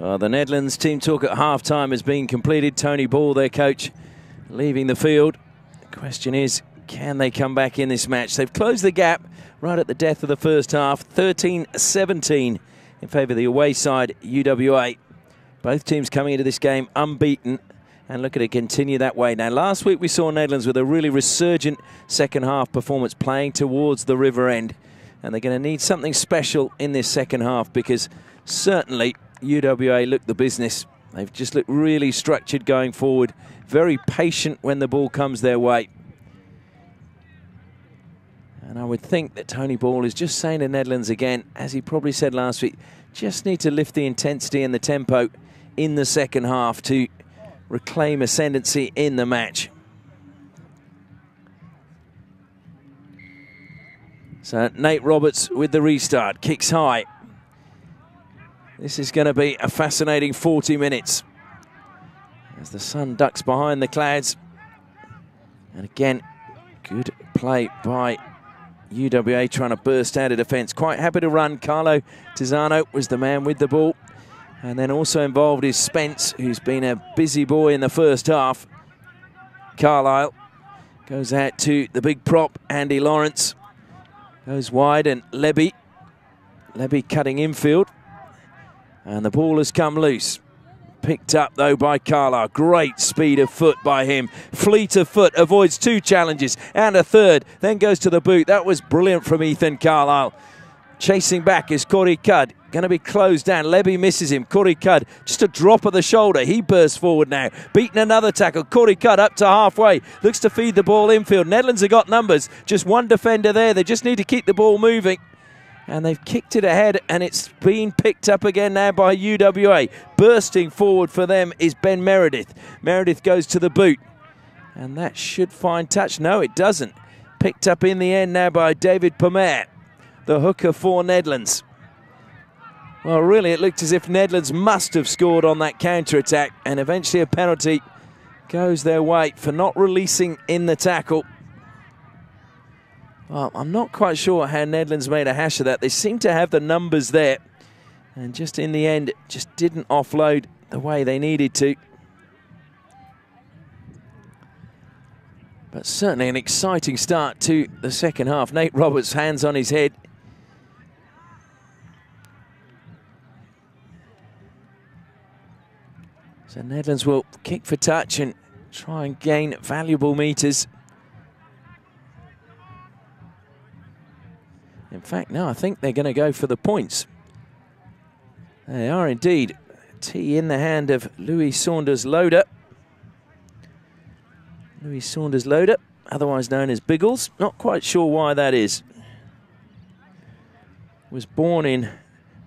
The Nedlands team talk at half-time has been completed. Tony Ball, their coach, leaving the field. The question is, can they come back in this match? They've closed the gap right at the death of the first half, 13-17 in favour of the away side, UWA. Both teams coming into this game unbeaten and looking to continue that way. Now, last week we saw Nedlands with a really resurgent second half performance playing towards the river end. And they're going to need something special in this second half because certainly UWA look the business. They've just looked really structured going forward, very patient when the ball comes their way. And I would think that Tony Ball is just saying to Nedlands again, as he probably said last week, just need to lift the intensity and the tempo in the second half to reclaim ascendancy in the match. So Nate Roberts with the restart, kicks high. This is going to be a fascinating 40 minutes as the sun ducks behind the clouds. And again, good play by UWA trying to burst out of defence. Quite happy to run. Carlo Tizzano was the man with the ball. And then also involved is Spence, who's been a busy boy in the first half. Carlisle goes out to the big prop, Andy Lawrence. Goes wide and Lebby cutting infield. And the ball has come loose. Picked up, though, by Carlisle. Great speed of foot by him. Fleet of foot, avoids 2 challenges and a third. Then goes to the boot. That was brilliant from Ethan Carlisle. Chasing back is Corey Cudd. Going to be closed down. Lebby misses him. Corey Cudd, just a drop of the shoulder. He bursts forward now. Beaten another tackle. Corey Cudd up to halfway. Looks to feed the ball infield. Nedlands have got numbers. Just one defender there. They just need to keep the ball moving. And they've kicked it ahead, and it's been picked up again now by UWA. Bursting forward for them is Ben Meredith. Meredith goes to the boot. And that should find touch. No, it doesn't. Picked up in the end now by David Pomer, the hooker for Nedlands. Well, really, it looked as if Nedlands must have scored on that counter-attack, and eventually a penalty goes their way for not releasing in the tackle. Well, I'm not quite sure how Nedlands made a hash of that. They seem to have the numbers there, and just in the end, just didn't offload the way they needed to. But certainly an exciting start to the second half. Nate Roberts, hands on his head. So Nedlands will kick for touch and try and gain valuable metres. In fact, no, I think they're going to go for the points. They are indeed. Tee in the hand of Louis Saunders-Loader. Louis Saunders-Loader, otherwise known as Biggles. Not quite sure why that is. Was born in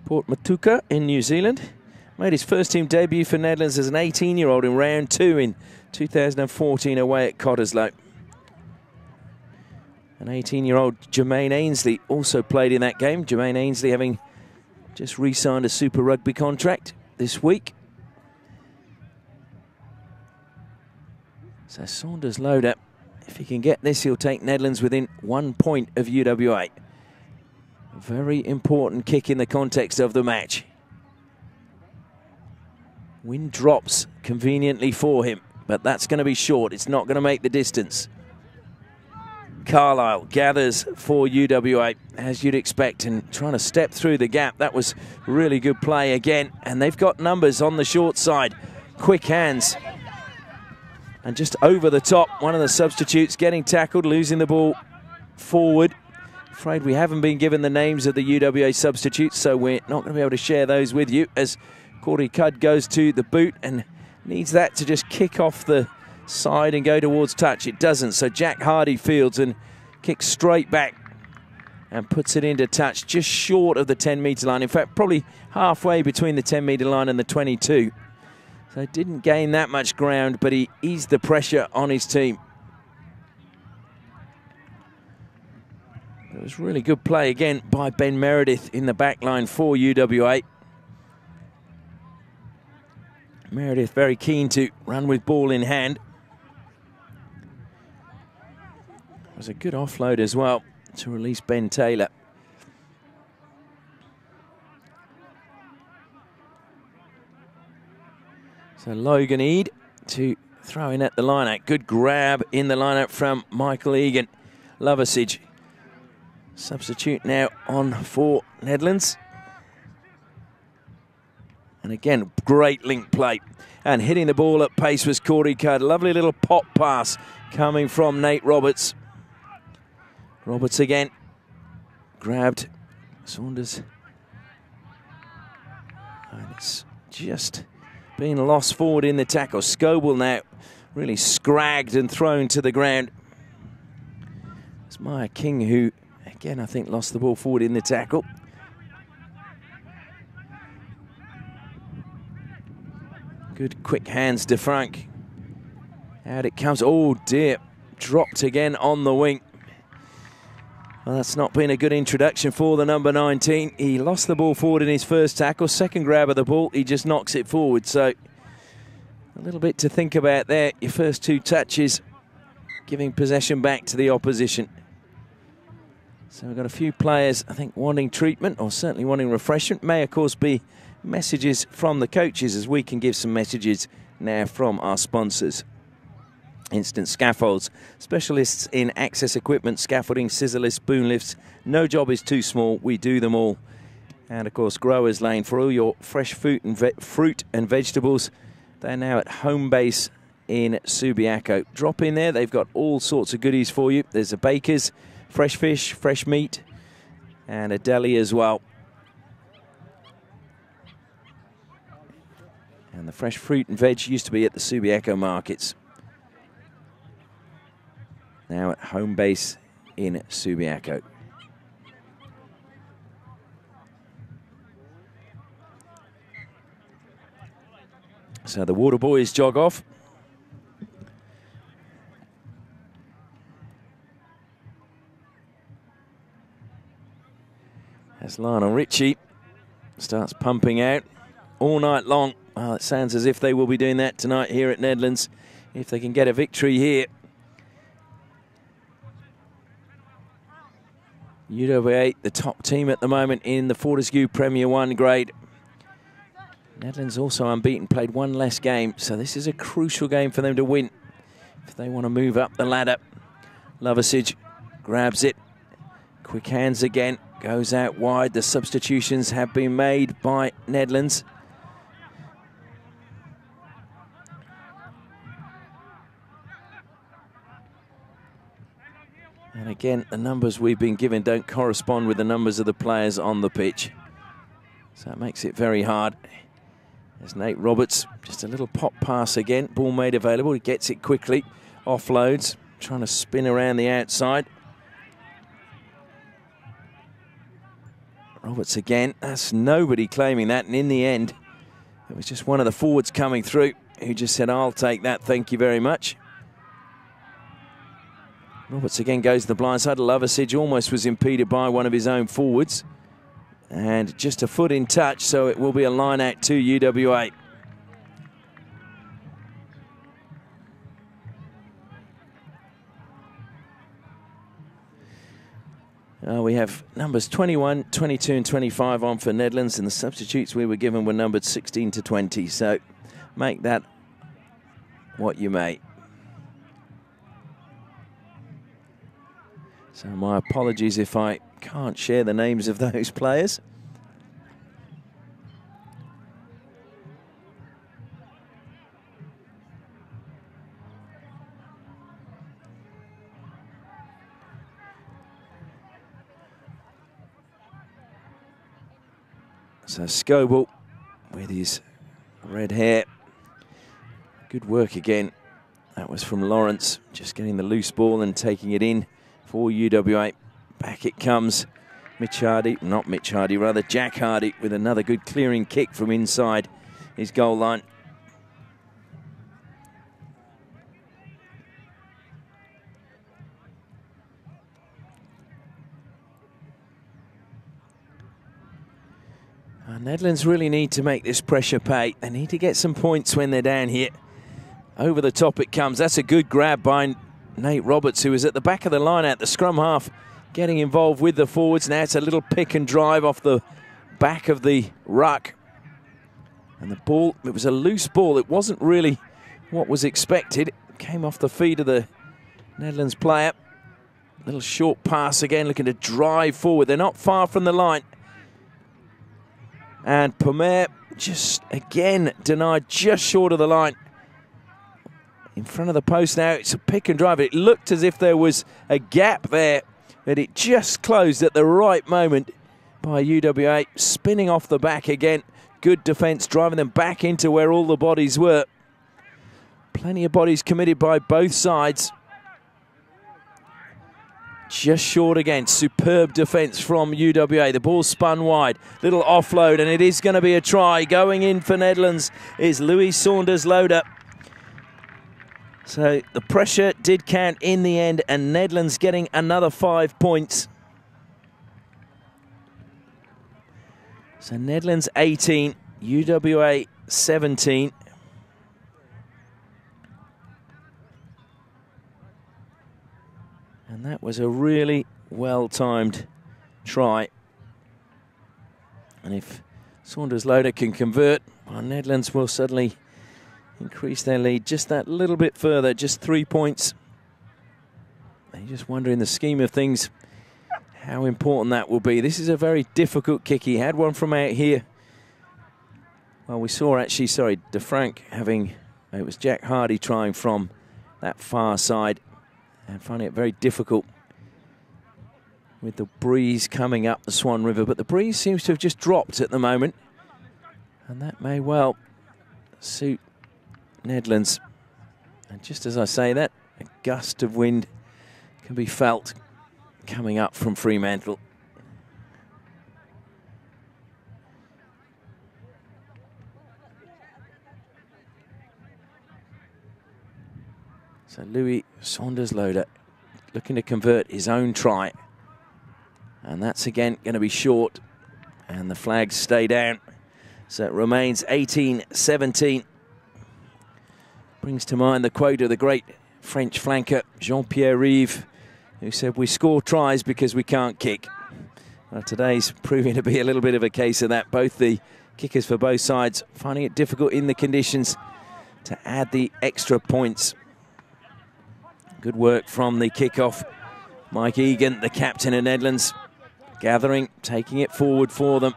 Port Matuka in New Zealand. Made his first team debut for Nedlands as an 18-year-old in round 2 in 2014 away at Cottesloe. An 18-year-old Jermaine Ainsley also played in that game. Jermaine Ainsley having just re-signed a Super Rugby contract this week. So Saunders-Loader, if he can get this, he'll take Nedlands within 1 point of UWA. A very important kick in the context of the match. Wind drops conveniently for him, but that's going to be short. It's not going to make the distance. Carlisle gathers for UWA, as you'd expect, and trying to step through the gap. That was really good play again, and they've got numbers on the short side. Quick hands. And just over the top, one of the substitutes getting tackled, losing the ball forward. Afraid we haven't been given the names of the UWA substitutes, so we're not going to be able to share those with you, as Corey Cudd goes to the boot and needs that to just kick off the side and go towards touch. It doesn't, so Jack Hardy fields and kicks straight back and puts it into touch just short of the 10-metre line. In fact, probably halfway between the 10-metre line and the 22. So didn't gain that much ground, but he eased the pressure on his team. It was really good play again by Ben Meredith in the back line for UWA. Meredith very keen to run with ball in hand. It was a good offload as well to release Ben Taylor. 'It 'Taylor. 'Taylor. So Logan Eade to throw in at the line-out. Good grab in the line-out from Michael Egan. Lovasage substitute now on for Nedlands. And again, great link play. And hitting the ball at pace was Corey Cudd. Lovely little pop pass coming from Nate Roberts. Roberts again. Grabbed Saunders. And it's just being lost forward in the tackle. Scoble now really scragged and thrown to the ground. It's Maya King who, again, I think lost the ball forward in the tackle. Good quick hands to Frank. Out it comes. Oh dear. Dropped again on the wing. Well, that's not been a good introduction for the number 19. He lost the ball forward in his first tackle. Second grab of the ball, he just knocks it forward. So a little bit to think about there. Your first two touches, giving possession back to the opposition. So we've got a few players, I think, wanting treatment or certainly wanting refreshment. May, of course, be messages from the coaches as we can give some messages now from our sponsors. Instant Scaffolds, specialists in access equipment, scaffolding, scissor lifts, boom lifts. No job is too small, we do them all. And of course, Growers Lane for all your fresh fruit and vegetables. They're now at home base in Subiaco. Drop in there, they've got all sorts of goodies for you. There's a baker's, fresh fish, fresh meat, and a deli as well. And the fresh fruit and veg used to be at the Subiaco markets. Now at home base in Subiaco. So the Water Boys jog off. As Lionel Richie starts pumping out all night long. Well, it sounds as if they will be doing that tonight here at Nedlands if they can get a victory here. UWA, the top team at the moment in the Fortescue Premier 1 grade. Nedlands also unbeaten, played one less game, so this is a crucial game for them to win if they want to move up the ladder. Lovasage grabs it. Quick hands again, goes out wide. The substitutions have been made by Nedlands. And again, the numbers we've been given don't correspond with the numbers of the players on the pitch. So it makes it very hard. There's Nate Roberts, just a little pop pass again. Ball made available, he gets it quickly. Offloads, trying to spin around the outside. Roberts again, that's nobody claiming that. And in the end, it was just one of the forwards coming through who just said, I'll take that, thank you very much. Roberts again goes to the blind side. Lovasage almost was impeded by one of his own forwards. And just a foot in touch, so it will be a line out to UWA. We have numbers 21, 22 and 25 on for Nedlands, and the substitutes we were given were numbered 16 to 20. So make that what you may. So my apologies if I can't share the names of those players. So Scoble with his red hair. Good work again. That was from Lawrence, just getting the loose ball and taking it in for UWA. Back it comes. Mitch Hardy, not Mitch Hardy, rather Jack Hardy with another good clearing kick from inside his goal line. Nedlands really need to make this pressure pay. They need to get some points when they're down here. Over the top it comes. That's a good grab by Nate Roberts, who is at the back of the line at the scrum half, getting involved with the forwards. Now it's a little pick and drive off the back of the ruck. And the ball, it was a loose ball. It wasn't really what was expected. It came off the feet of the Nedlands player. Little short pass again, looking to drive forward. They're not far from the line. And Pomer just again denied just short of the line. In front of the post now, it's a pick and drive. It looked as if there was a gap there, but it just closed at the right moment by UWA. Spinning off the back again. Good defence, driving them back into where all the bodies were. Plenty of bodies committed by both sides. Just short again. Superb defence from UWA. The ball spun wide. Little offload, and it is going to be a try. Going in for Nedlands is Louis Saunders-Loader. So the pressure did count in the end, and Nedlands getting another 5 points. So Nedlands 18, UWA 17. And that was a really well-timed try. And if Saunders-Loader can convert, well, Nedlands will suddenly increase their lead just that little bit further, just 3 points. You just wonder in the scheme of things how important that will be. This is a very difficult kick. He had one from out here. Well, we saw actually, sorry, DeFrank having, it was Jack Hardy trying from that far side and finding it very difficult with the breeze coming up the Swan River. But the breeze seems to have just dropped at the moment, and that may well suit Nedlands. And just as I say that, a gust of wind can be felt coming up from Fremantle. So Louis Saunders-Loader looking to convert his own try. And that's again going to be short. And the flags stay down. So it remains 18-17. Brings to mind the quote of the great French flanker Jean-Pierre Rive, who said, "We score tries because we can't kick." Well, today's proving to be a little bit of a case of that. Both the kickers for both sides finding it difficult in the conditions to add the extra points. Good work from the kickoff. Mike Egan, the captain of Nedlands, gathering, taking it forward for them.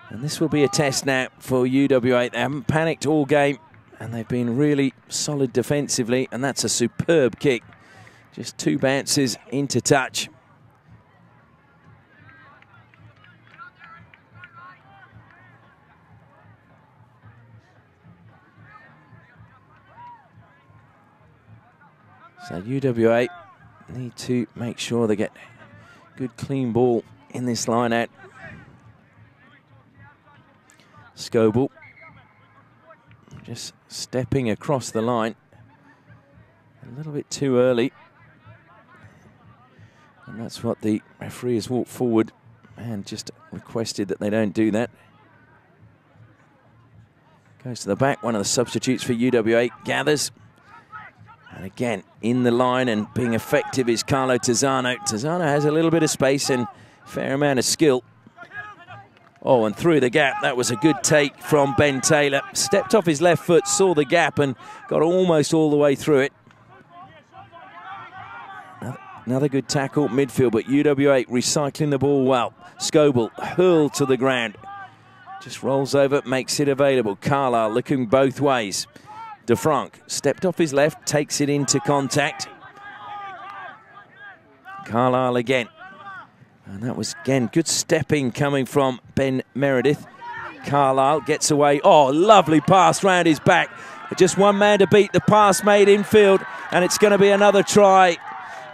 And this will be a test now for UWA. They haven't panicked all game, and they've been really solid defensively, and that's a superb kick. Just 2 bounces into touch. So UWA need to make sure they get good clean ball in this line out. Scoble just stepping across the line a little bit too early. And that's what the referee has walked forward and just requested that they don't do that. Goes to the back, one of the substitutes for UWA gathers. And again, in the line and being effective is Carlo Tizzano. Tizzano has a little bit of space and a fair amount of skill. Oh, and through the gap, that was a good take from Ben Taylor. Stepped off his left foot, saw the gap and got almost all the way through it. Another good tackle midfield, but UWA recycling the ball well. Scoble hurled to the ground. Just rolls over, makes it available. Carlisle looking both ways. DeFrank stepped off his left, takes it into contact. Carlisle again. And that was, again, good stepping coming from Ben Meredith. Carlisle gets away. Oh, lovely pass round his back. Just one man to beat. The pass made infield, and it's going to be another try.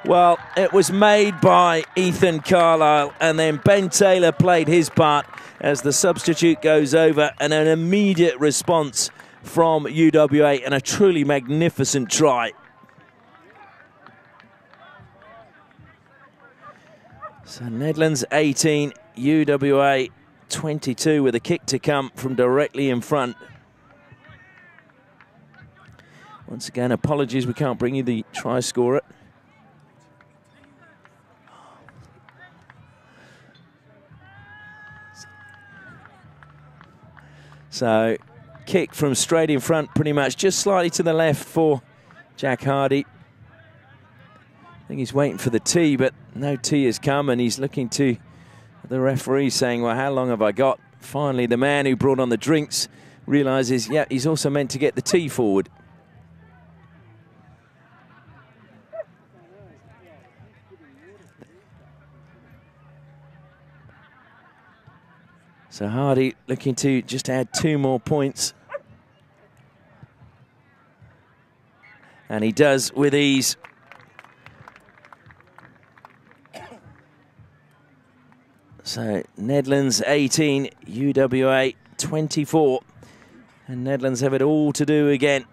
Well, it was made by Ethan Carlisle, and then Ben Taylor played his part as the substitute goes over, and an immediate response from UWA, and a truly magnificent try. So Nedlands 18, UWA 22 with a kick to come from directly in front. Once again, apologies, we can't bring you the try scorer. So kick from straight in front, pretty much just slightly to the left for Jack Hardy. I think he's waiting for the tee, but no tee has come, and he's looking to the referee saying, well, how long have I got? Finally, the man who brought on the drinks realises, yeah, he's also meant to get the tee forward. So Hardy looking to just add 2 more points. And he does with ease. So Nedlands 18, UWA 24. And Nedlands have it all to do again.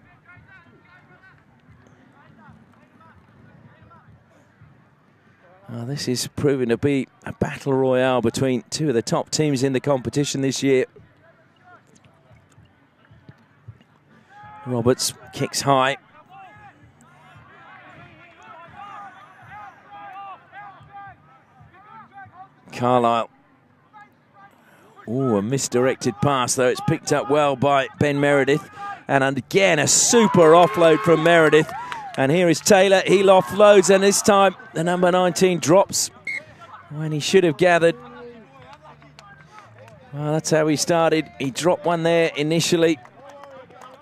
Oh, this is proving to be a battle royale between 2 of the top teams in the competition this year. Roberts kicks high. Carlisle. Oh, a misdirected pass, though. It's picked up well by Ben Meredith. And again, a super offload from Meredith. And here is Taylor. He offloads, and this time the number 19 drops when he should have gathered. Well, that's how he started. He dropped one there initially,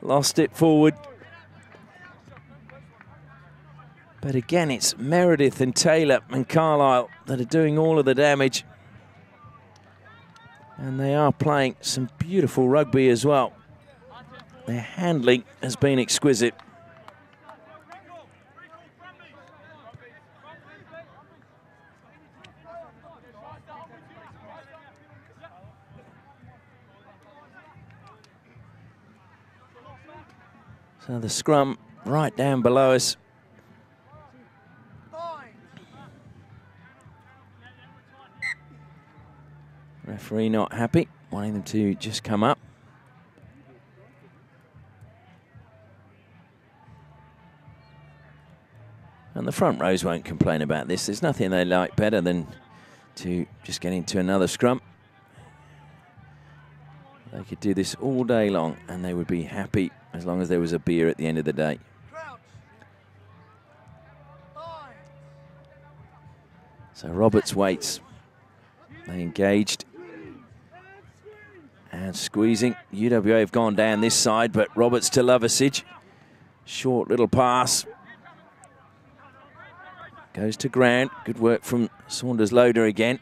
lost it forward. But again, it's Meredith and Taylor and Carlisle that are doing all of the damage. And they are playing some beautiful rugby as well. Their handling has been exquisite. So the scrum right down below us. Referee not happy, wanting them to just come up. And the front rows won't complain about this. There's nothing they like better than to just get into another scrum. They could do this all day long and they would be happy as long as there was a beer at the end of the day. So Roberts waits. They engaged. And squeezing. UWA have gone down this side, but Roberts to Lovasage. Short little pass. Goes to ground. Good work from Saunders-Loader again.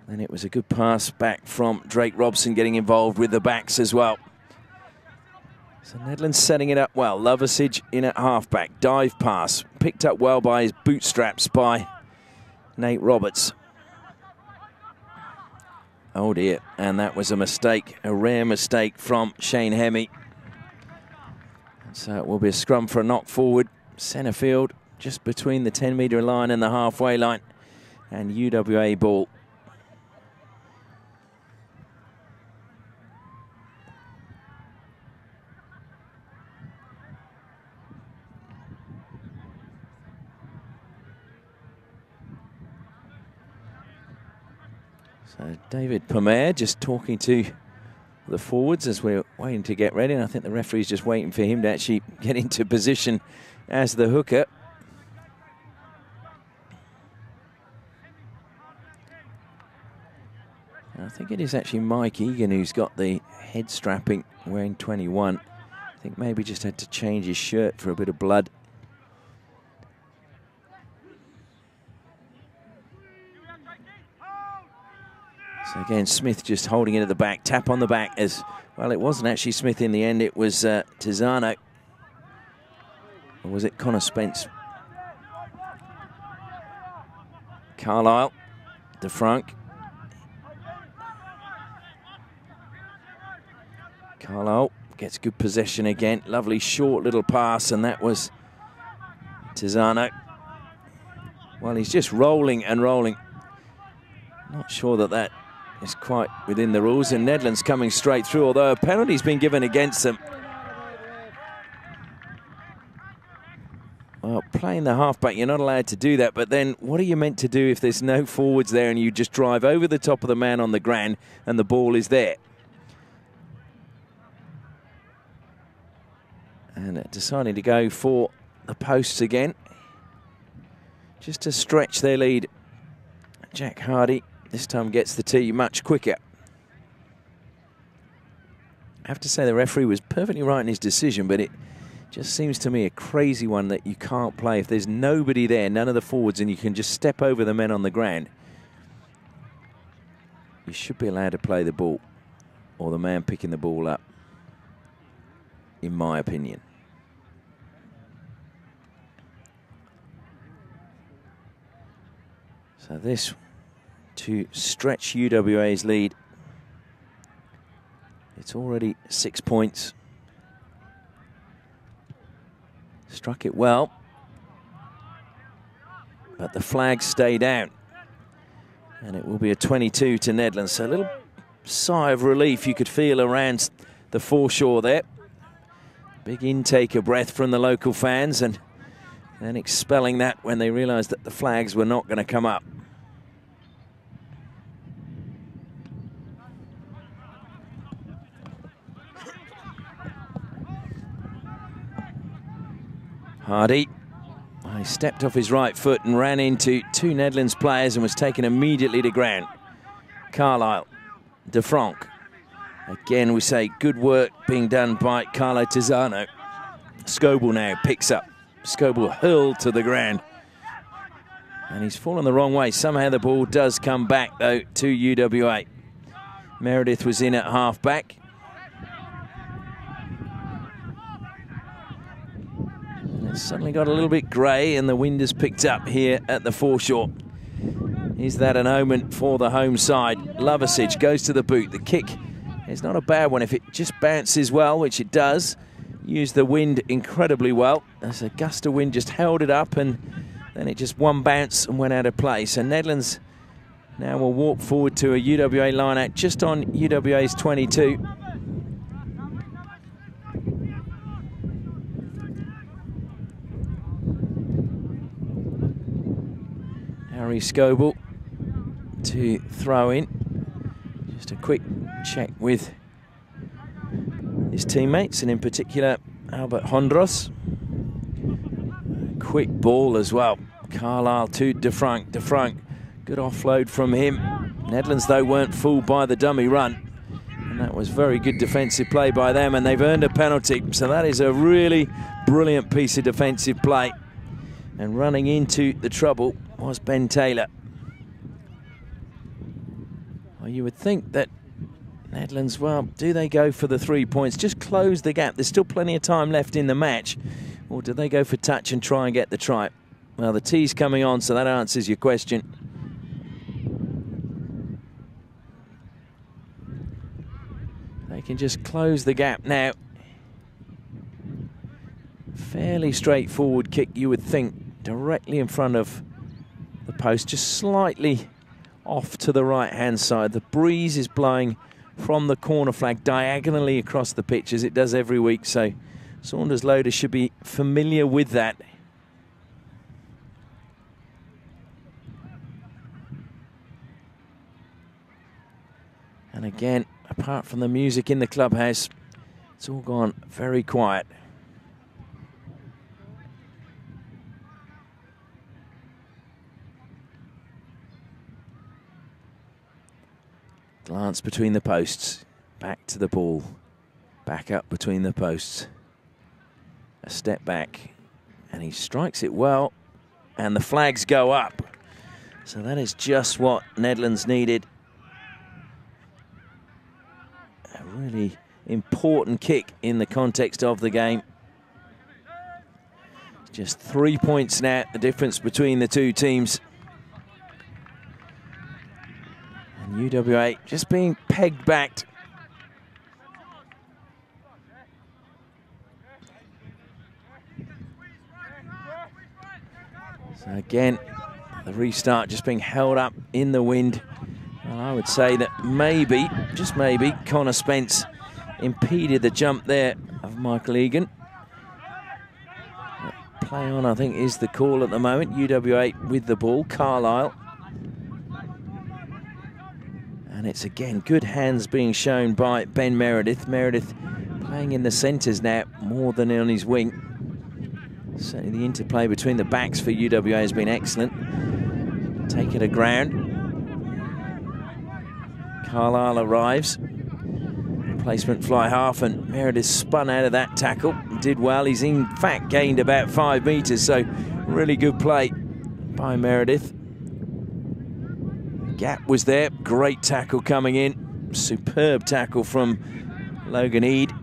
Then it was a good pass back from Drake Robson, getting involved with the backs as well. So Nedlands setting it up well. Lovasage in at halfback. Dive pass. Picked up well by his bootstraps by Nate Roberts. Oh dear, and that was a mistake, a rare mistake from Shane Hemme. So it will be a scrum for a knock forward. Centre field, just between the 10-metre line and the halfway line. And UWA ball. So David Pomer just talking to the forwards as we're waiting to get ready. And I think the referee's just waiting for him to actually get into position as the hooker. And I think it is actually Mike Egan who's got the head strapping, wearing 21. I think maybe just had to change his shirt for a bit of blood. So again, Smith just holding it at the back, tap on the back as, well, it wasn't actually Smith in the end, it was Tizano. Or was it Connor Spence? Carlisle, DeFrank. Carlisle gets good possession again, lovely short little pass, and that was Tizano. Well, he's just rolling and rolling. Not sure that that is quite within the rules, and Nedlands coming straight through, although a penalty's been given against them. Well, playing the halfback, you're not allowed to do that, but then what are you meant to do if there's no forwards there and you just drive over the top of the man on the ground and the ball is there? And deciding to go for the posts again, just to stretch their lead. Jack Hardy this time gets the tee much quicker. I have to say the referee was perfectly right in his decision, but it just seems to me a crazy one that you can't play if there's nobody there, none of the forwards, and you can just step over the men on the ground. You should be allowed to play the ball, or the man picking the ball up, in my opinion. So this to stretch UWA's lead. It's already 6 points. Struck it well, but the flags stay down. And it will be a 22 to Nedlands. So a little sigh of relief you could feel around the foreshore there. Big intake of breath from the local fans, and then expelling that when they realised that the flags were not going to come up. Hardy, he stepped off his right foot and ran into two Nedlands players and was taken immediately to ground. Carlisle, De Franck. Again, we say good work being done by Carlo Tizzano. Scoble now picks up. Scoble hurled to the ground. And he's fallen the wrong way. Somehow the ball does come back, though, to UWA. Meredith was in at half-back. It's suddenly got a little bit grey and the wind has picked up here at the foreshore. Is that an omen for the home side? Lovasic goes to the boot. The kick is not a bad one if it just bounces well, which it does. Used the wind incredibly well. As a gust of wind just held it up and then it just one bounce and went out of play. So Nedlands now will walk forward to a UWA line out just on UWA's 22. Harry Scoble to throw in. Just a quick check with his teammates, and in particular Albert Hondros. Quick ball as well. Carlisle to De Franck. De Franck, good offload from him. Nedlands, though, weren't fooled by the dummy run. And that was very good defensive play by them, and they've earned a penalty. So that is a really brilliant piece of defensive play. And running into the trouble was Ben Taylor. Well, you would think that Nedlands, well, do they go for the 3 points? Just close the gap. There's still plenty of time left in the match. Or do they go for touch and try and get the try? Well, the tee's coming on, so that answers your question. They can just close the gap now. Fairly straightforward kick, you would think. Directly in front of the post, just slightly off to the right-hand side. The breeze is blowing from the corner flag diagonally across the pitch, as it does every week, so Saunders Loader should be familiar with that. And again, apart from the music in the clubhouse, it's all gone very quiet. Glance between the posts, back to the ball, back up between the posts. A step back, and he strikes it well, and the flags go up. So that is just what Nedlands needed. A really important kick in the context of the game. Just 3 points now, the difference between the two teams. UWA just being pegged back. So again, the restart just being held up in the wind. Well, I would say that maybe, just maybe, Connor Spence impeded the jump there of Michael Egan. Play on, I think, is the call at the moment. UWA with the ball. Carlisle. And it's again good hands being shown by Ben Meredith. Meredith playing in the centres now more than on his wing. Certainly the interplay between the backs for UWA has been excellent. Take it to ground. Carlisle arrives. Placement fly half, and Meredith spun out of that tackle. Did well. He's in fact gained about 5 metres, so really good play by Meredith. Gap was there. Great tackle coming in. Superb tackle from Logan Eade.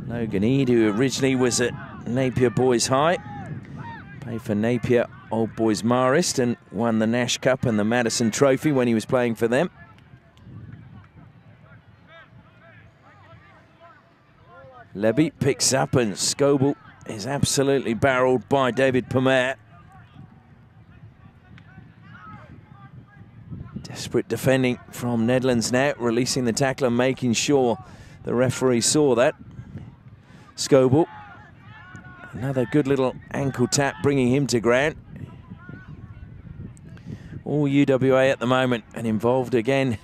Logan Eade, who originally was at Napier Boys High, played for Napier Old Boys Marist and won the Nash Cup and the Madison Trophy when he was playing for them. Levy picks up, and Scoble is absolutely barreled by David Pomer. Desperate defending from Nedlands now, releasing the tackle and making sure the referee saw that. Scoble, another good little ankle tap, bringing him to ground. All UWA at the moment, and involved again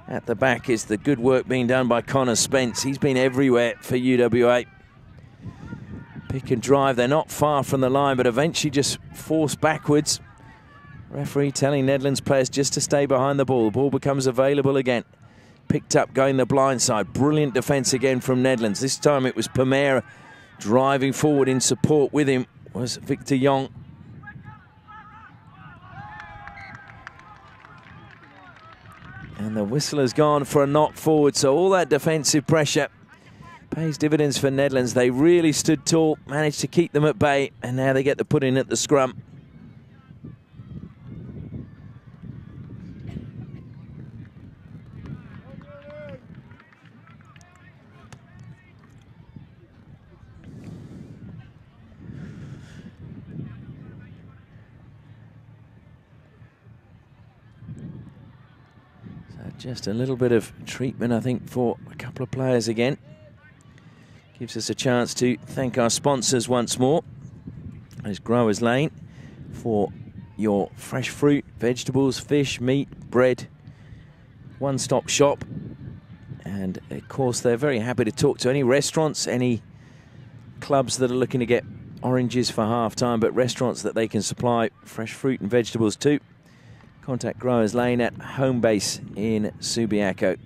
at the back is the good work being done by Connor Spence. He's been everywhere for UWA. Pick and drive, they're not far from the line, but eventually just forced backwards. Referee telling Nedlands players just to stay behind the ball. The ball becomes available again. Picked up, going the blind side. Brilliant defence again from Nedlands. This time it was Pomer driving forward in support. With him was Victor Young. And the whistle has gone for a knock forward, so all that defensive pressure pays dividends for Nedlands. They really stood tall, managed to keep them at bay, and now they get the put in at the scrum. Just a little bit of treatment, I think, for a couple of players again. Gives us a chance to thank our sponsors once more. There's Growers Lane for your fresh fruit, vegetables, fish, meat, bread. One-stop shop. And, of course, they're very happy to talk to any restaurants, any clubs that are looking to get oranges for half-time, but restaurants that they can supply fresh fruit and vegetables to. Contact Growers Lane at home base in Subiaco.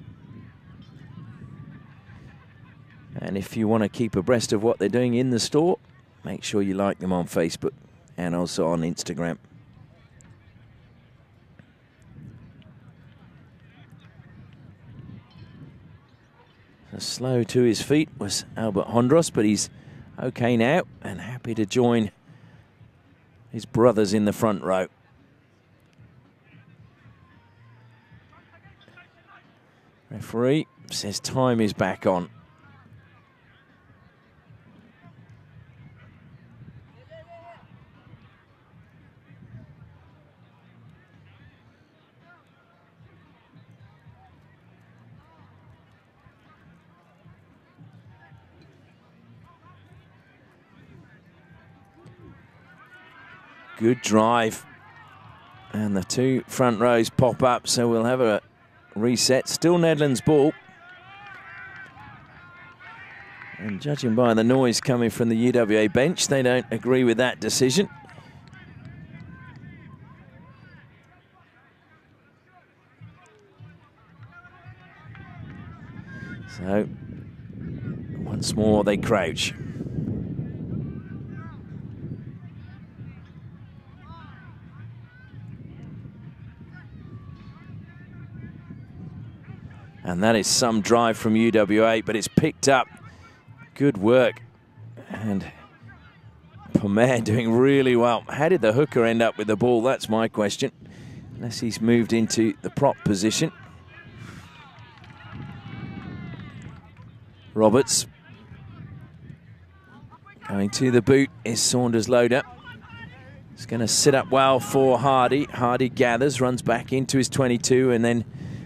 And if you want to keep abreast of what they're doing in the store, make sure you like them on Facebook and also on Instagram. So slow to his feet was Albert Hondros, but he's okay now and happy to join his brothers in the front row. Referee says time is back on. Good drive. And the two front rows pop up, so we'll have a reset. Still Nedlands ball. And judging by the noise coming from the UWA bench, they don't agree with that decision. So once more they crouch. And that is some drive from UWA, but it's picked up. Good work. And Pomer doing really well. How did the hooker end up with the ball? That's my question. Unless he's moved into the prop position. Roberts. Going to the boot is Saunders Loader. It's going to sit up well for Hardy. Hardy gathers, runs back into his 22 and then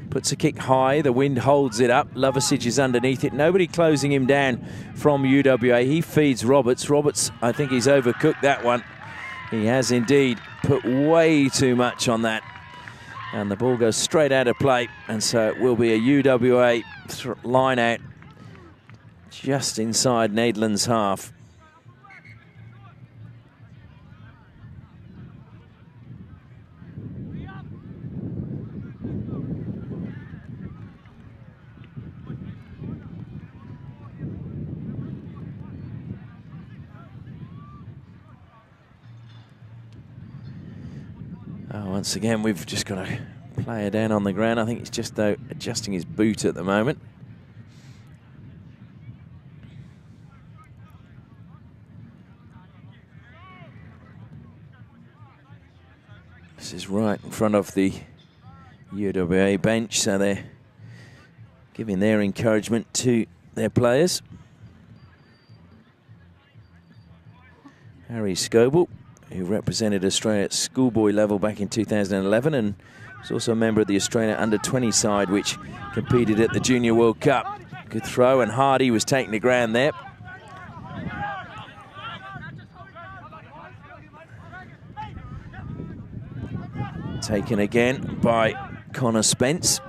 puts a kick high. The wind holds it up. Lovasic is underneath it. Nobody closing him down from UWA. He feeds Roberts. Roberts, I think he's overcooked that one. He has indeed put way too much on that. And the ball goes straight out of play, and so it will be a UWA line out just inside Nedlands' half. Once again, we've just got a player down on the ground. I think he's just adjusting his boot at the moment. This is right in front of the UWA bench, so they're giving their encouragement to their players. Harry Scoble, who represented Australia at schoolboy level back in 2011 and was also a member of the Australia under-20 side, which competed at the Junior World Cup. Good throw, and Hardy was taking the ground there. Taken again by Connor Spence.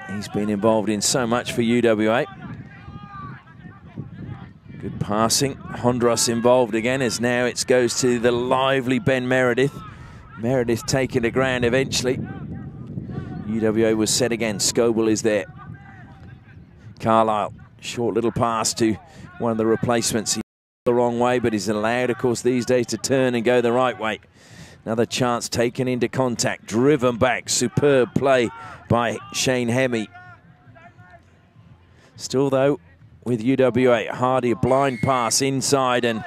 He's been involved in so much for UWA. Good passing. Hondros involved again, as now it goes to the lively Ben Meredith. Meredith taking the ground eventually. UWA was set again. Scoble is there. Carlisle, short little pass to one of the replacements. He's the wrong way, but he's allowed, of course, these days to turn and go the right way. Another chance taken into contact, driven back. Superb play by Shane Hemme. Still, though, with UWA, Hardy, a blind pass inside, and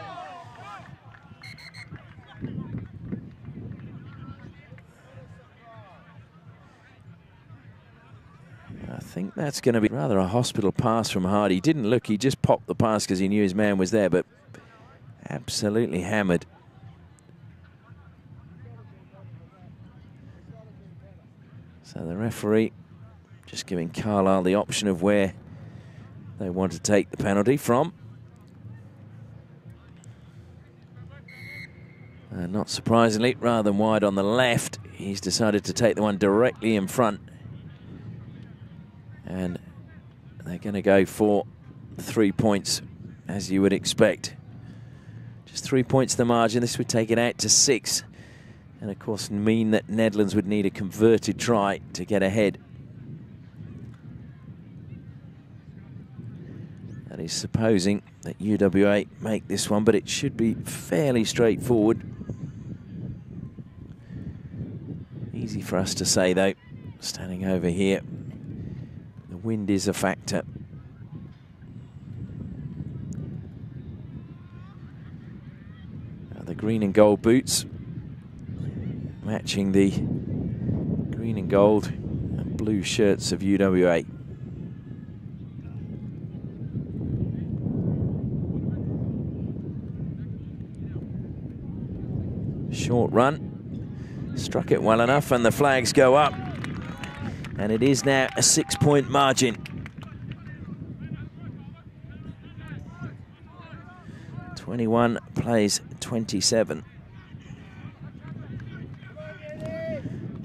I think that's going to be rather a hospital pass from Hardy. He didn't look, he just popped the pass because he knew his man was there, but absolutely hammered. So the referee just giving Carlisle the option of where they want to take the penalty from. Not surprisingly, rather than wide on the left, he's decided to take the one directly in front. And they're going to go for 3 points, as you would expect. Just 3 points the margin. This would take it out to 6. And of course mean that Nedlands would need a converted try to get ahead. That is supposing that UWA make this one, but it should be fairly straightforward. Easy for us to say, though, standing over here. The wind is a factor. The green and gold boots matching the green and gold and blue shirts of UWA. Short run, struck it well enough, and the flags go up. And it is now a 6-point margin. 21 plays 27.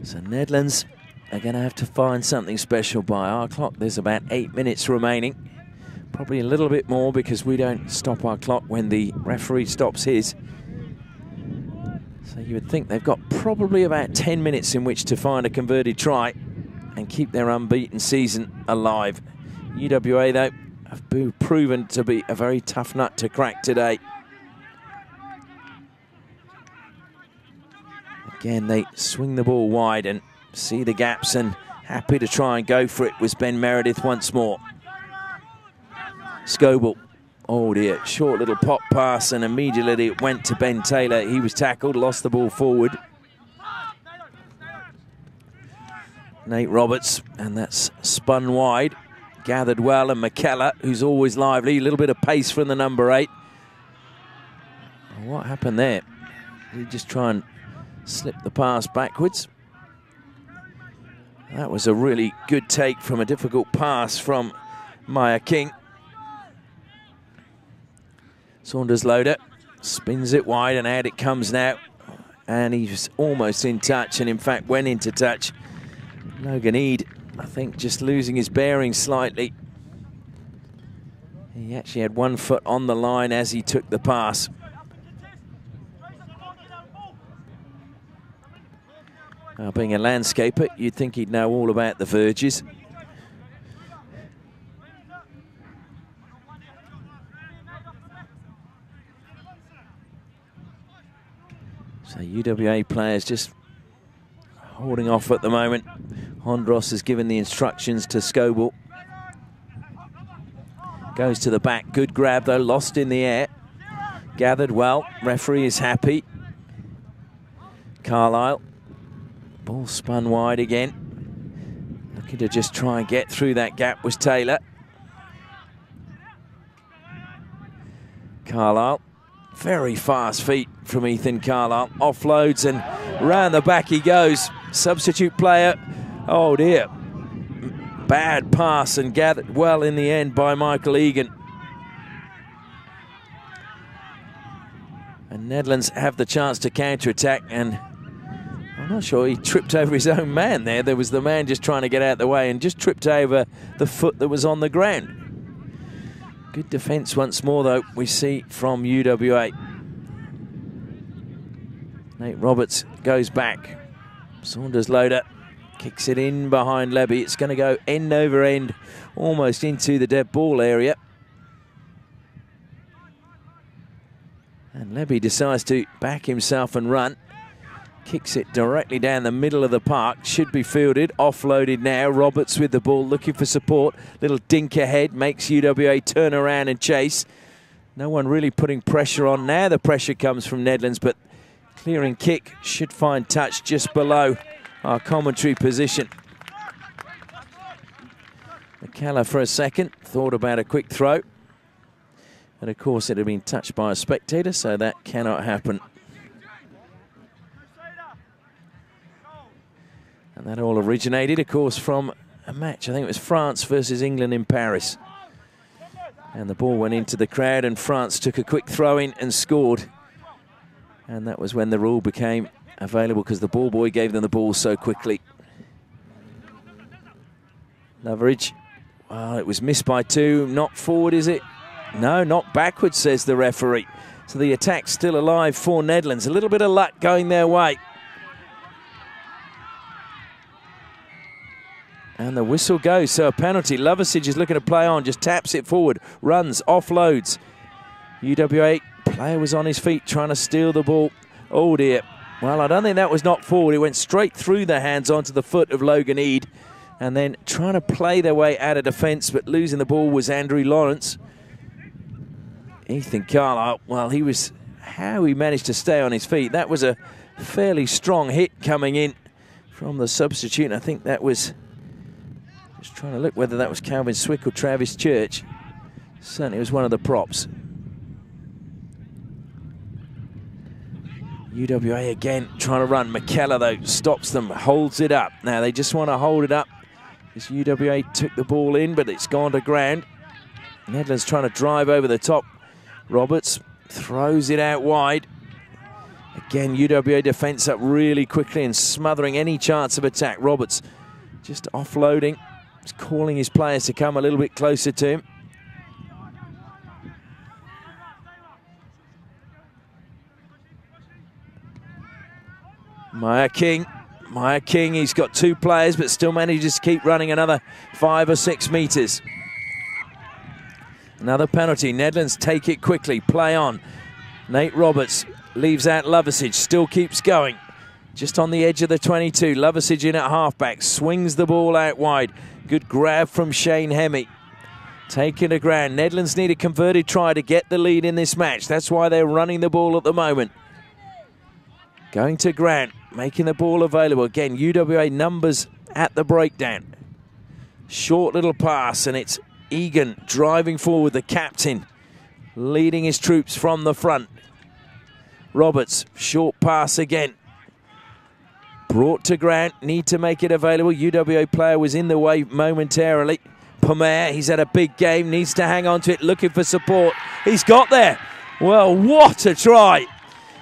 So Nedlands are going to have to find something special by our clock. There's about 8 minutes remaining. Probably a little bit more because we don't stop our clock when the referee stops his. So you would think they've got probably about 10 minutes in which to find a converted try and keep their unbeaten season alive. UWA, though, have proven to be a very tough nut to crack today. Again, they swing the ball wide and see the gaps, and happy to try and go for it was Ben Meredith once more. Scoble, oh dear, short little pop pass, and immediately it went to Ben Taylor. He was tackled, lost the ball forward. Nate Roberts, and that's spun wide. Gathered well, and McKellar, who's always lively, a little bit of pace from the number 8. What happened there? Did he just try and slip the pass backwards? That was a really good take from a difficult pass from Maya King. Saunders Loader spins it wide, and out it comes now. And he's almost in touch, and in fact went into touch Logan Eade, I think, just losing his bearings slightly. He actually had 1 foot on the line as he took the pass. Being a landscaper, you'd think he'd know all about the verges. So UWA players just holding off at the moment. Hondros has given the instructions to Scoble. Goes to the back, good grab though, lost in the air. Gathered well, referee is happy. Carlisle, ball spun wide again. Looking to just try and get through that gap was Taylor. Carlisle, very fast feet from Ethan Carlisle. Offloads and round the back he goes. Substitute player, oh dear. Bad pass and gathered well in the end by Michael Egan. And Nedlands have the chance to counter-attack, and I'm not sure, he tripped over his own man there. There was the man just trying to get out of the way and just tripped over the foot that was on the ground. Good defence once more, though, we see from UWA. Nate Roberts goes back. Saunders loader. Kicks it in behind Levy. It's going to go end over end, almost into the dead ball area. And Levy decides to back himself and run. Kicks it directly down the middle of the park. Should be fielded. Offloaded now. Roberts with the ball, looking for support. Little dink ahead. Makes UWA turn around and chase. No one really putting pressure on. Now the pressure comes from Nedlands, but clearing kick should find touch just below our commentary position. McKellar for a second thought about a quick throw, and of course it had been touched by a spectator, so that cannot happen. And that all originated, of course, from a match. I think it was France versus England in Paris, and the ball went into the crowd and France took a quick throw in and scored, and that was when the rule became available because the ball boy gave them the ball so quickly. Loveridge, well, it was missed by 2. Not forward, is it? No, not backwards, says the referee. So the attack's still alive for Nedlands. A little bit of luck going their way. And the whistle goes, so a penalty. Loveridge is looking to play on, just taps it forward, runs, offloads. UWA player was on his feet trying to steal the ball. Oh dear. Well, I don't think that was knocked forward. It went straight through the hands onto the foot of Logan Eade. And then trying to play their way out of defence, but losing the ball was Andrew Lawrence. Ethan Carlisle, well, how he managed to stay on his feet. That was a fairly strong hit coming in from the substitute. I think that was, just trying to look whether that was Calvin Swick or Travis Church. Certainly it was one of the props. UWA again trying to run. McKellar, though, stops them, holds it up. Now they just want to hold it up. This UWA took the ball in, but it's gone to ground. Nedlands trying to drive over the top. Roberts throws it out wide. Again, UWA defence up really quickly and smothering any chance of attack. Roberts just offloading. He's calling his players to come a little bit closer to him. Maya King, he's got 2 players, but still manages to keep running another 5 or 6 metres. Another penalty. Nedlands take it quickly, play on. Nate Roberts leaves out Loveridge, still keeps going. Just on the edge of the 22, Loveridge in at halfback, swings the ball out wide. Good grab from Shane Hemme. Taking to ground. Nedlands need a converted try to get the lead in this match. That's why they're running the ball at the moment. Going to Grant, making the ball available. Again, UWA numbers at the breakdown. Short little pass, and it's Egan driving forward, the captain, leading his troops from the front. Roberts, short pass again. Brought to Grant, need to make it available. UWA player was in the way momentarily. Pomer, he's had a big game, needs to hang on to it, looking for support. He's got there. Well, what a try.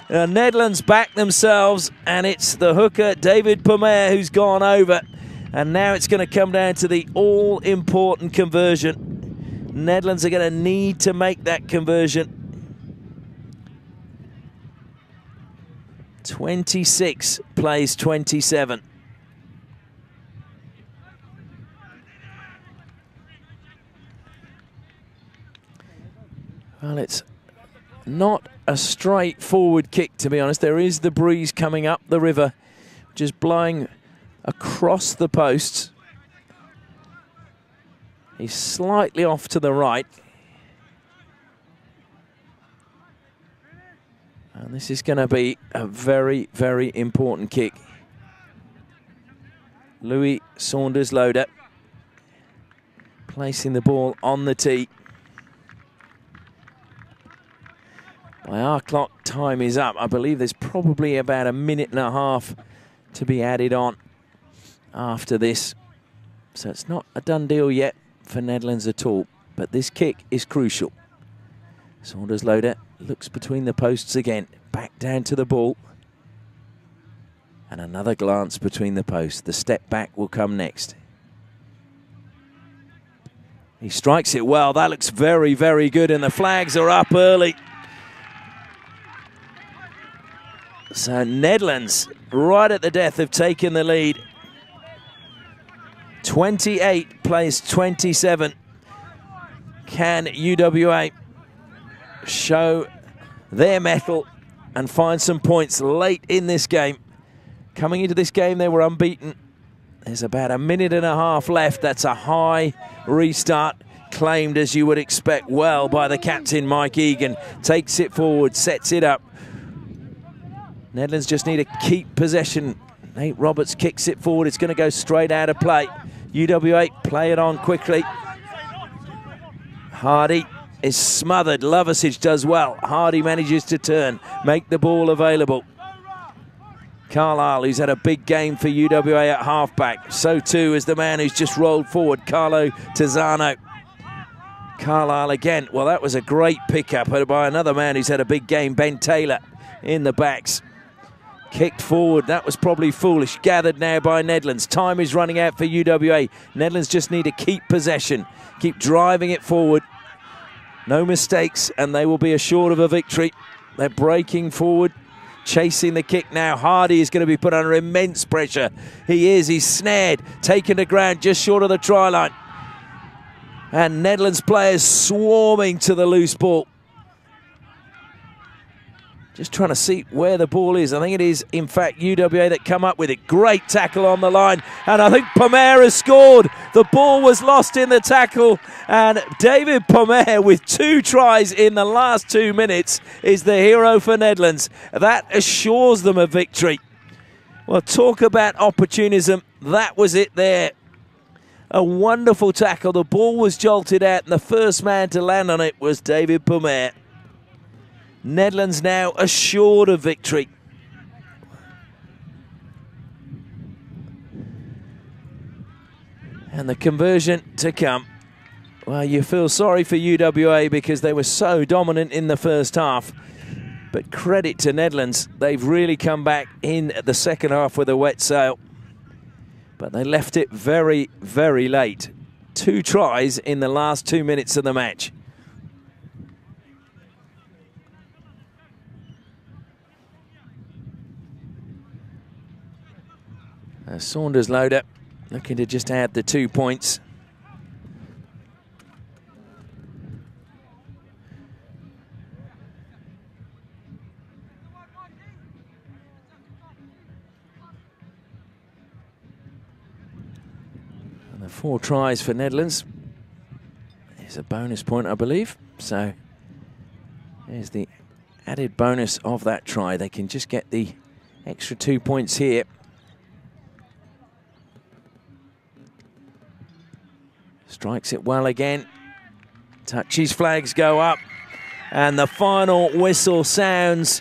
Nedlands back themselves, and it's the hooker, David Pomer, who's gone over. And now it's going to come down to the all-important conversion. Nedlands are going to need to make that conversion. 26 plays 27. Well, it's not a straightforward kick, to be honest. There is the breeze coming up the river, just blowing across the posts. He's slightly off to the right. And this is going to be a very, very important kick. Louis Saunders-Loader placing the ball on the tee. By our clock, time is up. I believe there's probably about a minute and a half to be added on after this. So it's not a done deal yet for Nedlands at all. But this kick is crucial. Saunders-Loader looks between the posts again. Back down to the ball. And another glance between the posts. The step back will come next. He strikes it well. That looks very, very good. And the flags are up early. So Nedlands, right at the death, have taken the lead. 28 plays 27. Can UWA show their mettle and find some points late in this game? Coming into this game, they were unbeaten. There's about a minute and a half left. That's a high restart, claimed as you would expect well by the captain, Mike Egan. Takes it forward, sets it up. Nedlands just need to keep possession. Nate Roberts kicks it forward. It's going to go straight out of play. UWA play it on quickly. Hardy is smothered. Loversage does well. Hardy manages to turn, make the ball available. Carlisle, who's had a big game for UWA at halfback. So too is the man who's just rolled forward, Carlo Tizzano. Carlisle again. Well, that was a great pickup by another man who's had a big game, Ben Taylor, in the backs. Kicked forward. That was probably foolish. Gathered now by Nedlands. Time is running out for UWA. Nedlands just need to keep possession. Keep driving it forward. No mistakes, and they will be assured of a victory. They're breaking forward, chasing the kick now. Hardy is going to be put under immense pressure. He is. He's snared. Taken to ground just short of the try line. And Nedlands players swarming to the loose ball. Just trying to see where the ball is. I think it is, in fact, UWA that come up with it. Great tackle on the line. And I think Pomer has scored. The ball was lost in the tackle. And David Pomer, with 2 tries in the last 2 minutes, is the hero for Nedlands. That assures them a victory. Well, talk about opportunism. That was it there. A wonderful tackle. The ball was jolted out, and the first man to land on it was David Pomer. Nedlands now assured of victory. And the conversion to come. Well, you feel sorry for UWA because they were so dominant in the first half. But credit to Nedlands. They've really come back in the second half with a wet sail. But they left it very, very late. 2 tries in the last 2 minutes of the match. Saunders-Loader looking to just add the 2 points. And the 4 tries for Nedlands. There's a bonus point, I believe. So there's the added bonus of that try. They can just get the extra 2 points here. Strikes it well again. Touches, flags go up. And the final whistle sounds.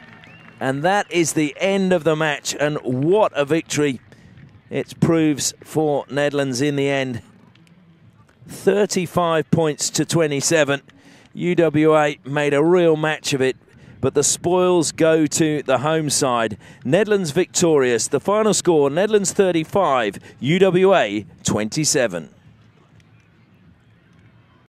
And that is the end of the match. And what a victory it proves for Nedlands in the end. 35 points to 27. UWA made a real match of it. but the spoils go to the home side. Nedlands victorious. The final score, Nedlands 35, UWA 27.